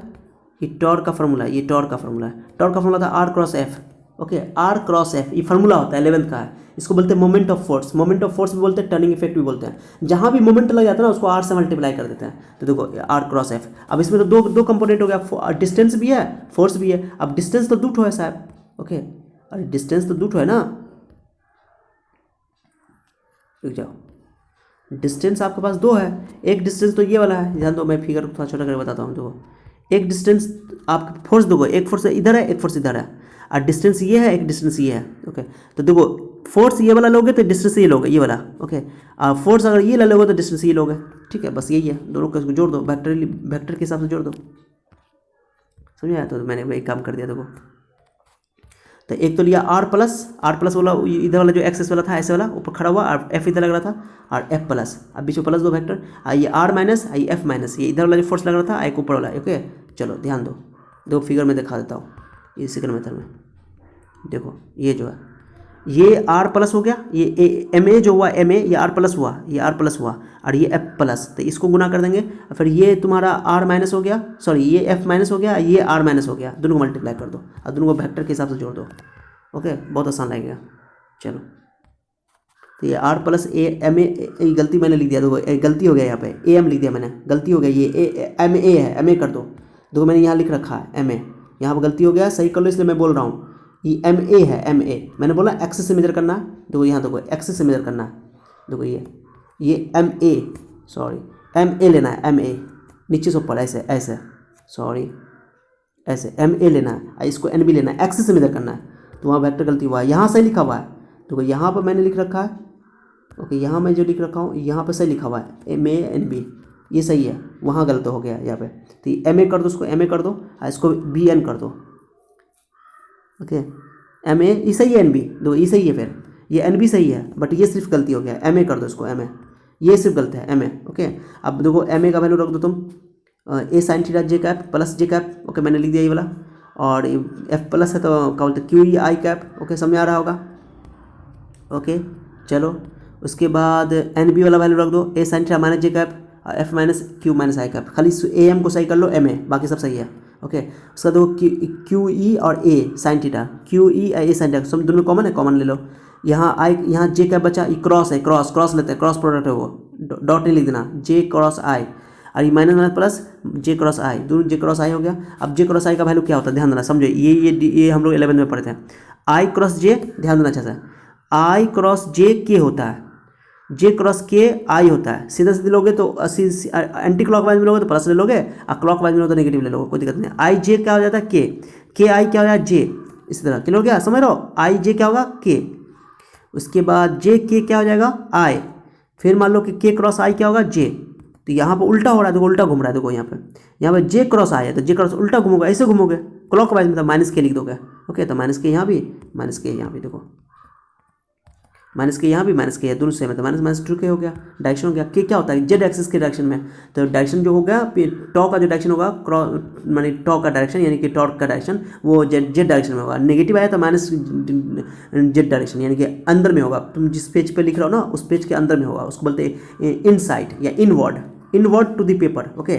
ये टॉर्क का फॉर्मूला है, ये टॉर्क का फॉर्मूला है, टॉर्क का फॉर्मूला था R cross F, okay, R cross F, ये फॉर्मूला होता है 11th का है, इसको बोलते हैं moment of force, moment of force भी बोलते हैं, टर्निंग इफेक्ट भी बोलते हैं। जहाँ भी मोमेंट लग जाता है ना उसको आर से मल्टीप्लाई कर देते हैं। तो देखो आर क्रॉस एफ, अब इसमें तो दो कंपोनेंट हो गया, डिस्टेंस भी है, फोर्स भी है। अब डिस्टेंस तो दूठो है साहब, ओके, अरे डिस्टेंस तो दूठो है ना, रुक जाओ, डिस्टेंस आपके पास दो है, एक डिस्टेंस तो ये वाला है, ध्यान दो, मैं फिगर थोड़ा छोटा करके बताता हूँ। देखो एक डिस्टेंस आप फोर्स दोगे, एक फोर्स इधर है, एक फोर्स इधर है, और डिस्टेंस ये है, एक डिस्टेंस ये है, ओके। तो देखो फोर्स ये वाला लोगे तो डिस्टेंस ये लोगे, ये वाला, ओके, और फोर्स अगर ये लोगे तो डिस्टेंस ये लोगे, ठीक है, बस यही है, दोनों को जोड़ दो, वेक्टर के हिसाब से जोड़ दो, समझ आया। तो मैंने वही काम कर दिया। देखो तो एक तो लिया आर प्लस वाला, इधर वाला जो एक्सेस वाला था ऐसे वाला ऊपर खड़ा हुआ, और एफ इधर लग रहा था, और एफ प्लस, अब बीच में प्लस दो वेक्टर, ये आर माइनस, ये एफ माइनस, ये इधर वाला जो फोर्स लग रहा था, एक ऊपर वाला, ओके। चलो ध्यान दो, दो फिगर में दिखा देता हूँ, ये सेकंड मेथड में देखो, ये जो है ये आर प्लस हो गया, ये एम ए जो हुआ, एम ए ये आर प्लस हुआ, ये आर प्लस हुआ, और ये एफ प्लस, तो इसको गुना कर देंगे, और फिर ये तुम्हारा आर माइनस हो गया, सॉरी ये एफ माइनस हो गया, ये आर माइनस हो गया, दोनों को मल्टीप्लाई कर दो और दोनों को वेक्टर के हिसाब से जोड़ दो, ओके, बहुत आसान लगेगा। चलो तो ये R plus A M A, गलती मैंने लिख दिया, देखो गलती हो गया, यहाँ पे ए एम लिख दिया मैंने, गलती हो गया, ये एम ए है, एम ए कर दो, देखो मैंने यहाँ लिख रखा है एम ए, यहाँ पर गलती हो गया, सही कर लो, इसलिए मैं बोल रहा हूँ, ये एम ए है, एम ए मैंने बोला एक्सिस से मेजर करना है, देखो यहाँ देखो एक्सिस से मेजर करना है, देखो ये M A, sorry M A लेना है, एम ए नीचे से ऊपर ऐसे ऐसे, सॉरी ऐसे एम ए लेना है, इसको एन बी लेना है, एक्सिस से मेजर करना है, तो वहाँ वेक्टर गलती हुआ है, यहाँ सही लिखा हुआ है, देखो यहाँ पर मैंने लिख रखा है, ओके, यहाँ मैं जो लिख रखा हूँ यहाँ पर सही लिखा हुआ है, एम ए एन बी, ये सही है, वहाँ गलत हो गया यहाँ पे, तो एम ए कर दो, उसको एम ए कर दो, और इसको बी एन कर दो, ओके, एम ए ये सही है, एन बी दो ये सही है, फिर ये एन बी सही है, बट ये सिर्फ गलती हो गया, एम ए कर दो इसको, एम ए ये सिर्फ गलत है, एम ए, ओके। अब देखो एम ए का वैल्यू रख दो तुम, ए साइन थीटा जे cap plus J cap, okay, मैंने लिख दिया ये वाला, और एफ प्लस है तो क्या बोलते क्यू ई आई कैप, ओके, समझ आ रहा होगा, ओके। चलो उसके बाद एन बी वाला वैल्यू रख दो, A sine theta minus J cap, F minus Q minus I cap, खाली ए एम को सही कर लो, एम ए बाकी सब सही है, ओके। उसका दो क्यू ई और ए साइन थीटा, क्यू ई ए साइन थीटा सब दोनों कॉमन है, कॉमन ले लो, यहाँ आई, यहाँ जे कैप बचा, ये क्रॉस है, क्रॉस लेते हैं, क्रॉस प्रोडक्ट है वो, डॉट नहीं लिख देना, जे क्रॉस आई, और ये माइनस प्लस जे क्रॉस आई, दोनों जे क्रॉस आई हो गया। अब जे क्रॉस आई का वैल्यू क्या होता है, ध्यान देना, समझो, ये हम लोग 11 में पढ़ते हैं, आई क्रॉस जे, ध्यान देना अच्छा से, आई क्रॉस जे के होता है, जे क्रॉस के आई होता है, सीधा सीधे लोगे तो एंटी क्लॉकवाइज में लोगे तो प्लस ले लोगे, और क्लॉकवाइज में लोगे तो नेगेटिव ले लोगे, कोई दिक्कत नहीं। आई जे क्या हो जाता है, के आई क्या हो जाता है, जे, इस तरह क्लियर हो गया, समझ रहो, आई जे क्या होगा, के, उसके बाद जे के क्या हो जाएगा, आई, फिर मान लो कि के क्रॉस आई क्या होगा, जे, तो यहाँ पर उल्टा हो रहा है, देखो उल्टा घूम रहा है, देखो यहाँ पे जे क्रॉस आई है, तो जे क्रॉस उल्टा घूमोगे, ऐसे घूमोगे क्लॉकवाइज में, तो माइनस के लिख दोगे, ओके, तो माइनस के यहाँ भी, माइनस के यहाँ भी, देखो माइनस के यहाँ भी, माइनस के दोनों सेम है, तो माइनस माइनस टू के हो गया, डायरेक्शन हो गया, के क्या होता है, जेड एक्सिस के डायरेक्शन में, तो डायरेक्शन जो हो गया, टॉ का जो डायरेक्शन होगा, मानी टॉ का डायरेक्शन यानी कि टॉर्क का डायरेक्शन वो जेड डायरेक्शन में होगा, नेगेटिव आया तो माइनस जेड डायरेक्शन यानी कि अंदर में होगा, तुम जिस पेज पे लिख रहे हो ना उस पेज के अंदर में होगा, उसको बोलते हैं इनसाइड या inward to the paper, okay,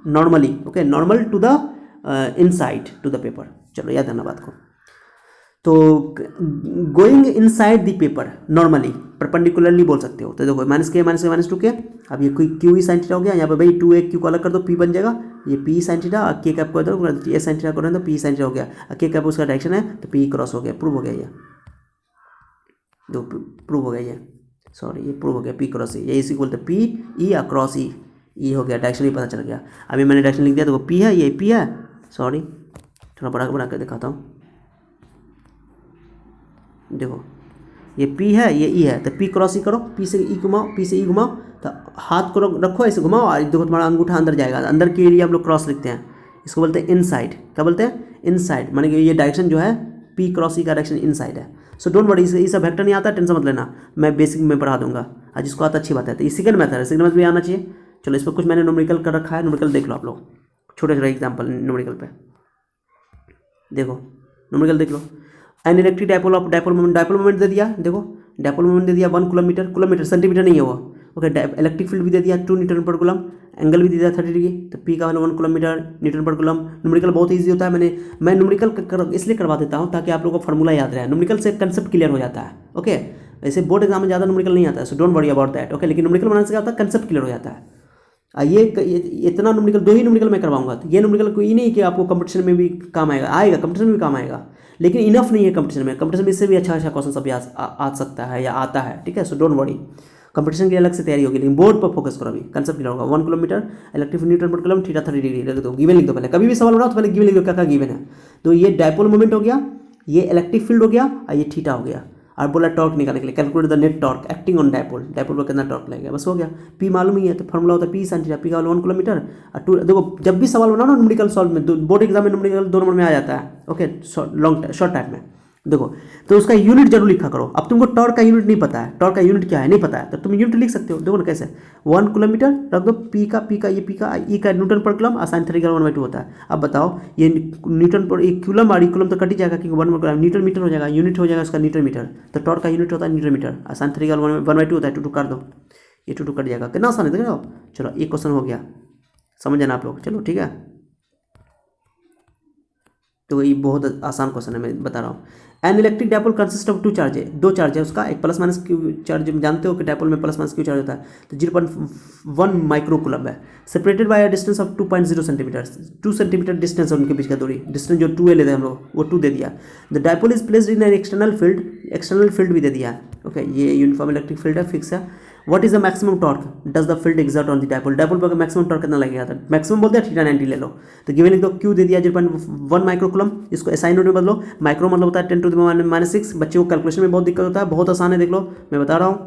normally, okay, normal to the inside to the paper. चलो याद रखना बात को। तो going inside the paper normally perpendicularly बोल सकते हो। तो देखो माइनस के माइनस माइनस टू के, अब ये क्यू ई साइन थीटा हो गया, यहाँ पे भाई टू ए क्यू को अलग कर दो, पी बन जाएगा, ये पी साइन थीटा, के कैप कर दो, ए साइन थीटा कर दो, पी साइन थीटा हो गया, के कैप उसका डायरेक्शन है तो पी क्रॉस हो गया, प्रूव हो गया ये, दो प्रूव हो गया ये, सॉरी ये प्रूव हो गया, पी क्रॉस ई, ये इसी को बोलते हैं पी ई या क्रॉस ई हो गया, डायरेक्शन ही पता चल गया। अभी मैंने डायरेक्शन लिख दिया, तो पी है, ये पी है, सॉरी थोड़ा बड़ा कर दिखाता हूँ, देखो ये P है, ये E है, तो P क्रॉस E करो, P से E घुमाओ, P से E घुमाओ, तो हाथ को रखो ऐसे घुमाओ, और देखो तुम्हारा अंगूठा अंदर जाएगा, अंदर के एरिया हम लोग क्रॉस लिखते हैं, इसको बोलते हैं इनसाइड। क्या बोलते हैं? इनसाइड, माने कि ये डायरेक्शन जो है P क्रॉस E का डायरेक्शन इनसाइड है। सो डोंट वरी, ये सब वेक्टर नहीं आता, टेंशन मत लेना, मैं बेसिक में पढ़ा दूंगा, आज जिसको आता अच्छी बात है। तो ये सेकंड मेथड है, सेकंड मेथड भी आना चाहिए। चलो इस पर कुछ मैंने न्यूमेरिकल कर रखा है, न्यूमेरिकल देख लो आप लोग, छोटे छोटे एग्जाम्पल न्यूमेरिकल पे देखो, न्यूमेरिकल देख लो। An electric dipole of dipole moment दे दिया, देखो डायपोल मोमेंट दे दिया 1 किलोमीटर, सेंटीमीटर नहीं है वो, ओके। इलेक्ट्रिक फील्ड भी दे दिया 2 न्यूटन पर कूलम, एंगल भी दे दिया 30 डिग्री, तो पी का 1 किलोमीटर न्यूटन पर कूलम। न्यूमेरिकल बहुत ईजी होता है, मैं न्यूमेरिकल इसलिए करवा देता हूँ ताकि आप लोगों को फॉर्मूला याद रहे, न्यूमेरिकल से कंसेप्ट क्लियर हो जाता है, ओके। वैसे बोर्ड एग्जाम में ज़्यादा न्यूमेरिकल नहीं आता है, so don't worry about that, okay. लेकिन न्यूमेरिकल बनाने से क्या होता है, कंसेप्ट क्लियर हो जाता है। ये इतना न्यूमेरिकल, 2 ही न्यूमेरिकल मैं करवाऊंगा, तो ये न्यूमेरिकल कोई नहीं कि आपको कंपटीशन में भी काम आएगा, कंपटीशन में भी काम आएगा, लेकिन इनफ नहीं है कंपटीशन में इससे भी अच्छा क्वेश्चन सब आ सकता है या आता है, ठीक है। सो डोंट वरी, कंपटीशन की अलग से तैयारी होगी, लेकिन बोर्ड पर फोकस करो, अभी कंसेप्ट क्लियर होगा। 1 किलोमीटर इलेक्ट्रिक न्यूटन पर कूलम, थीटा 30 डिग्री लिख दो, गिवन लिख दो पहले, कभी भी सवाल बनाओ तो पहले गिवन लिख दो, क्या क्या गिवन है। तो ये डायपोल मोमेंट हो गया, ये इलेक्ट्रिक फील्ड हो गया, और ये थीटा हो गया, और बोला टॉर्क निकालने के लिए calculate the net torque acting on dipole पर कितना टॉर्क लगेगा, बस हो गया। पी मालूम ही है, तो फॉर्मूला होता है पी साइन थीटा, पी का 1 किलोमीटर और 2। देखो जब भी सवाल बनाओ ना न्यूमेरिकल सॉल्व में, बोर्ड एग्जाम में न्यूमेरिकल 2 नंबर में आ जाता है, ओके, शॉर्ट टाइम में। देखो तो उसका यूनिट जरूर लिखा करो। अब तुमको टॉर्क का यूनिट नहीं पता है, टॉर्क का यूनिट क्या है नहीं पता है, तो तुम यूनिट लिख सकते हो, देखो ना कैसे, 1 किलोमीटर रख दो, पी का ये पी का ई का न्यूटन पर कूलम, साइन 3 का 1/2 होता है। अब बताओ ये न्यूटन पर एक कूलम और कूलम तो कट ही जाएगा, क्योंकि 1 न्यूटन मीटर हो जाएगा, यूनिट हो जाएगा उसका न्यूटन मीटर, तो टॉर्क का यूनिट होता है न्यूटन मीटर, और साइन 3 का 1/2 होता है, 2 कर दो, ये 2 कट जाएगा, कितना आसान है देखो। चलो एक क्वेश्चन हो गया, समझ जाना आप लोग, चलो ठीक है। तो ये बहुत आसान क्वेश्चन है, मैं बता रहा हूँ। N electric dipole consist of 2 charge है, 2 चार्ज है उसका, एक प्लस माइनस क्यू चार्ज, जानते हो कि डायपोल में प्लस माइनस क्यू चार्ज होता है, तो 0.1 माइक्रो कूलम है, separated by a distance of 2.0 centimetre, 2 centimetre distance है उनके बीच का दूरी, डिस्टेंस जो 2 लेते हैं हम लोग, वो 2 दे दिया। The dipole is placed in an external field भी दे दिया है, ओके, ये यूनिफॉर्म इलेक्ट्रिक फील्ड है, फिक्स है। What is the maximum torque does the field exert on the dipole, dipole पर मैक्सिमम टॉर्क कितना लगेगा, था मैक्सिमम बोलते हैं थीटा 90 ले लो, तो गिवन लिख दो, क्यू दे दिया 0.1 माइक्रो कूलम, इसको एसआई नोट में बदलो, माइक्रो मतलब होता है 10⁻⁻⁶, बच्चे को कैलकुलेशन में बहुत दिक्कत होता है, बहुत आसान है, देख लो मैं बता रहा हूँ,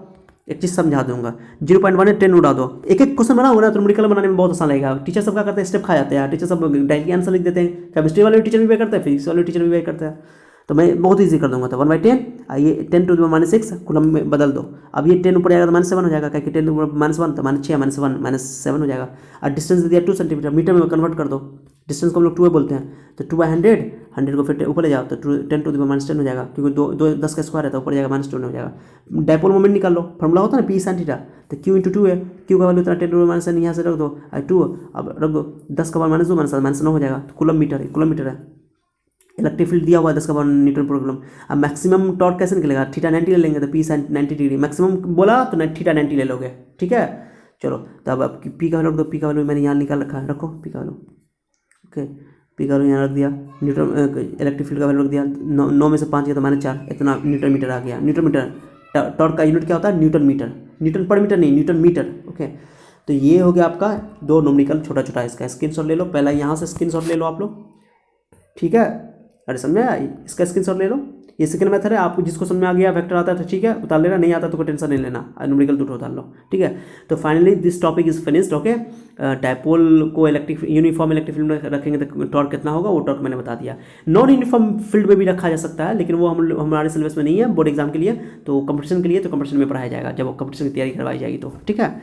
एक चीज़ समझा दूंगा, 0.1 है 10 उड़ा दो, एक क्वेश्चन बनाओ ना तो न्यूमेरिकल बनाने में बहुत आसान लगेगा। टीचर सब क्या करते हैं, स्टेप खा जाते हैं, टीचर सब डायरेक्टली आंसर लिख देते हैं, केमिस्ट्री वाले टीचर भी वे करते हैं, फिजिक्स वाले टीचर भी वे करते हैं, तो मैं बहुत ईजी कर दूंगा। तो 1/10, ये 10⁻⁻⁶ कूलम में बदल दो, अब ये 10 ऊपर जाएगा तो -7 हो जाएगा, क्योंकि 10 -1 तो -6 -7 हो जाएगा, और डिस्टेंस दे दिया 2 सेंटीमीटर, मीटर में कन्वर्ट कर दो, डिस्टेंस को हम लोग 2 बोलते हैं, तो 2/100 को फिर ऊपर ले जाओ तो 10⁻10 हो जाएगा, क्योंकि 2 10 का स्क्वायर है तो ऊपर जाएगा -2 हो जाएगा। डायपोल मोमेंट निकाल लो, फॉर्मूला होता है ना पी साइन थीटा, तो q × 2 है, q का वैल्यू इतना 10⁻10 यहाँ से रख दो, 2 अब रख दो, 10 का पावर -2 -9 हो जाएगा, तो कूलम मीटर है, इलेक्ट्रिक फील्ड दिया हुआ है 10 का पावर न्यूटन पर कूलम। अब मैक्सिमम टॉर्क कैसे निकलेगा, थीटा 90 ले लेंगे, तो पी साइन 90 डिग्री, मैक्सिमम बोला तो थीटा 90 ले लोगे, ठीक है। चलो तो अब पी का वैल्यू रख दो, पी का वैल्यू मैंने यहाँ निकाल रखा है, रखो पी का वैल्यू, ओके, पी का वैल्यू यहाँ रख दिया, न्यूटन इलेक्ट्रिक फील्ड का वैल्यू रख दिया, 9 में से 5 गया तो -4, इतना न्यूटन मीटर आ गया। न्यूटन मीटर, टॉर्क का यूनिट क्या होता है, न्यूटन मीटर, न्यूटन पर मीटर नहीं, न्यूटन मीटर, ओके। तो ये हो गया आपका 2 न्यूमेरिकल छोटा, इसका स्क्रीनशॉट ले लो, पहला यहाँ से स्क्रीनशॉट ले लो आप लोग, ठीक है। अरे समझ में आया, इसका स्क्रीनशॉट ले लो, ये सेकंड मेथड है, आपको जिसको समझ में आ गया वेक्टर आता है तो ठीक है उतार लेना, नहीं आता तो कोई टेंशन नहीं लेना, न्यूमेरिकल 2 उतार लो, ठीक है। तो finally this topic is finished, okay. Dipole को यूनिफॉर्म इलेक्ट्रिक फील्ड में रखेंगे तो टॉर्क कितना होगा, वो टॉर्क मैंने बता दिया। नॉन यूनिफॉर्म फील्ड में भी रखा जा सकता है, लेकिन वो हमारे सिलेबस में नहीं है, बोर्ड एग्जाम के लिए, तो कंपटीशन के लिए तो कंपटीशन में पढ़ाया जाएगा जब कंपटीशन की तैयारी करवाई जाएगी तो, ठीक है।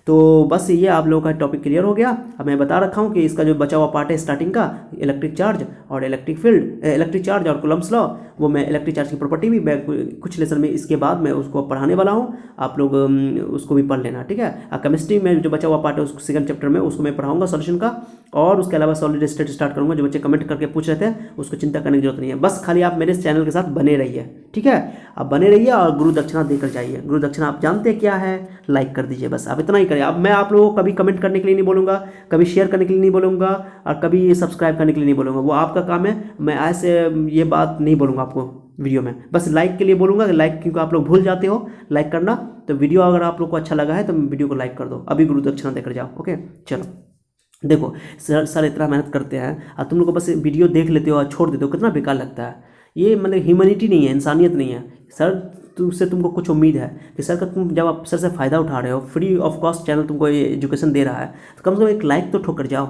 तो बस ये आप लोगों का टॉपिक क्लियर हो गया। अब मैं बता रखा हूँ कि इसका जो बचा हुआ पार्ट है स्टार्टिंग का, इलेक्ट्रिक चार्ज और इलेक्ट्रिक चार्ज और कूलम्स लॉ, वो मैं इलेक्ट्रिक चार्ज की प्रॉपर्टी भी मैं कुछ लेसन में इसके बाद मैं उसको पढ़ाने वाला हूँ, आप लोग उसको भी पढ़ लेना, ठीक है। केमिस्ट्री में जो बचा हुआ पार्ट है उसको सेकंड चैप्टर में उसको मैं पढ़ाऊंगा सोल्यूशन का, और उसके अलावा सॉलिड स्टेट स्टार्ट करूँगा। जो बच्चे कमेंट करके पूछ रहे थे उसको चिंता करने की जरूरत नहीं है, बस खाली आप मेरे इस चैनल के साथ बने रहिए, ठीक है। आप बने रहिए और गुरु दक्षिणा देकर जाइए। गुरु दक्षिणा आप जानते क्या है, लाइक कर दीजिए, बस आप इतना ही करिए। अब मैं आप लोगों को कभी कमेंट करने के लिए नहीं बोलूँगा, कभी शेयर करने के लिए नहीं बोलूँगा, और कभी सब्सक्राइब करने के लिए नहीं बोलूँगा, वो आपका काम है। मैं ऐसे ये बात नहीं बोलूँगा आपको वीडियो में, बस लाइक के लिए बोलूँगा। लाइक क्योंकि आप लोग भूल जाते हो लाइक करना, तो वीडियो अगर आप लोग को अच्छा लगा है तो वीडियो को लाइक कर दो, अभी गुरु दक्षिणा देकर जाओ, ओके। चलो देखो सर इतना मेहनत करते हैं और तुम लोग को बस वीडियो देख लेते हो और छोड़ देते हो, कितना बेकार लगता है। ये मतलब ह्यूमैनिटी नहीं है, इंसानियत नहीं है। सर तुमसे तुमको कुछ उम्मीद है कि सर का तुम जब आप सर से फ़ायदा उठा रहे हो, फ्री ऑफ कॉस्ट चैनल तुमको ये एजुकेशन दे रहा है, तो कम से कम एक लाइक तो ठोकर जाओ।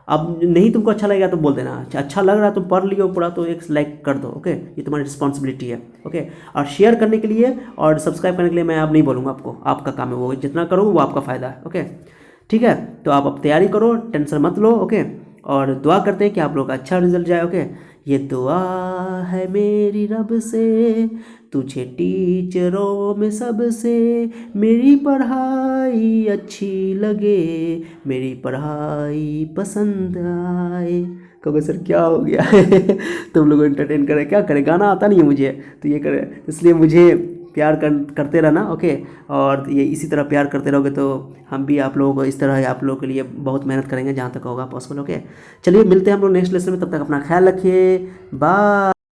अब नहीं तुमको अच्छा लगेगा तो बोल देना, अच्छा लग रहा है तुम पढ़ लियो पूरा तो एक लाइक कर दो, ओके। ये तुम्हारी रिस्पॉन्सिबिलिटी है, ओके। और शेयर करने के लिए और सब्सक्राइब करने के लिए मैं अब नहीं बोलूँगा आपको, आपका काम है, वो जितना करो वो आपका फ़ायदा है, ओके, ठीक है। तो आप अब तैयारी करो, टेंशन मत लो, ओके। और दुआ करते हैं कि आप लोग का अच्छा रिजल्ट जाए, ओके। ये दुआ है मेरी रब से, तुझे टीचरों में सबसे, मेरी पढ़ाई अच्छी लगे, मेरी पढ़ाई पसंद आए। कहोगे सर क्या हो गया तुम लोग एंटरटेन करें, क्या करें, गाना आता नहीं है मुझे तो ये करें, इसलिए मुझे प्यार करते रहना, ओके। और ये इसी तरह प्यार करते रहोगे तो हम भी आप लोगों को इस तरह आप लोगों के लिए बहुत मेहनत करेंगे जहाँ तक होगा पॉसिबल, ओके। चलिए मिलते हैं हम लोग नेक्स्ट लेसन में, तब तक अपना ख्याल रखिए, बाय।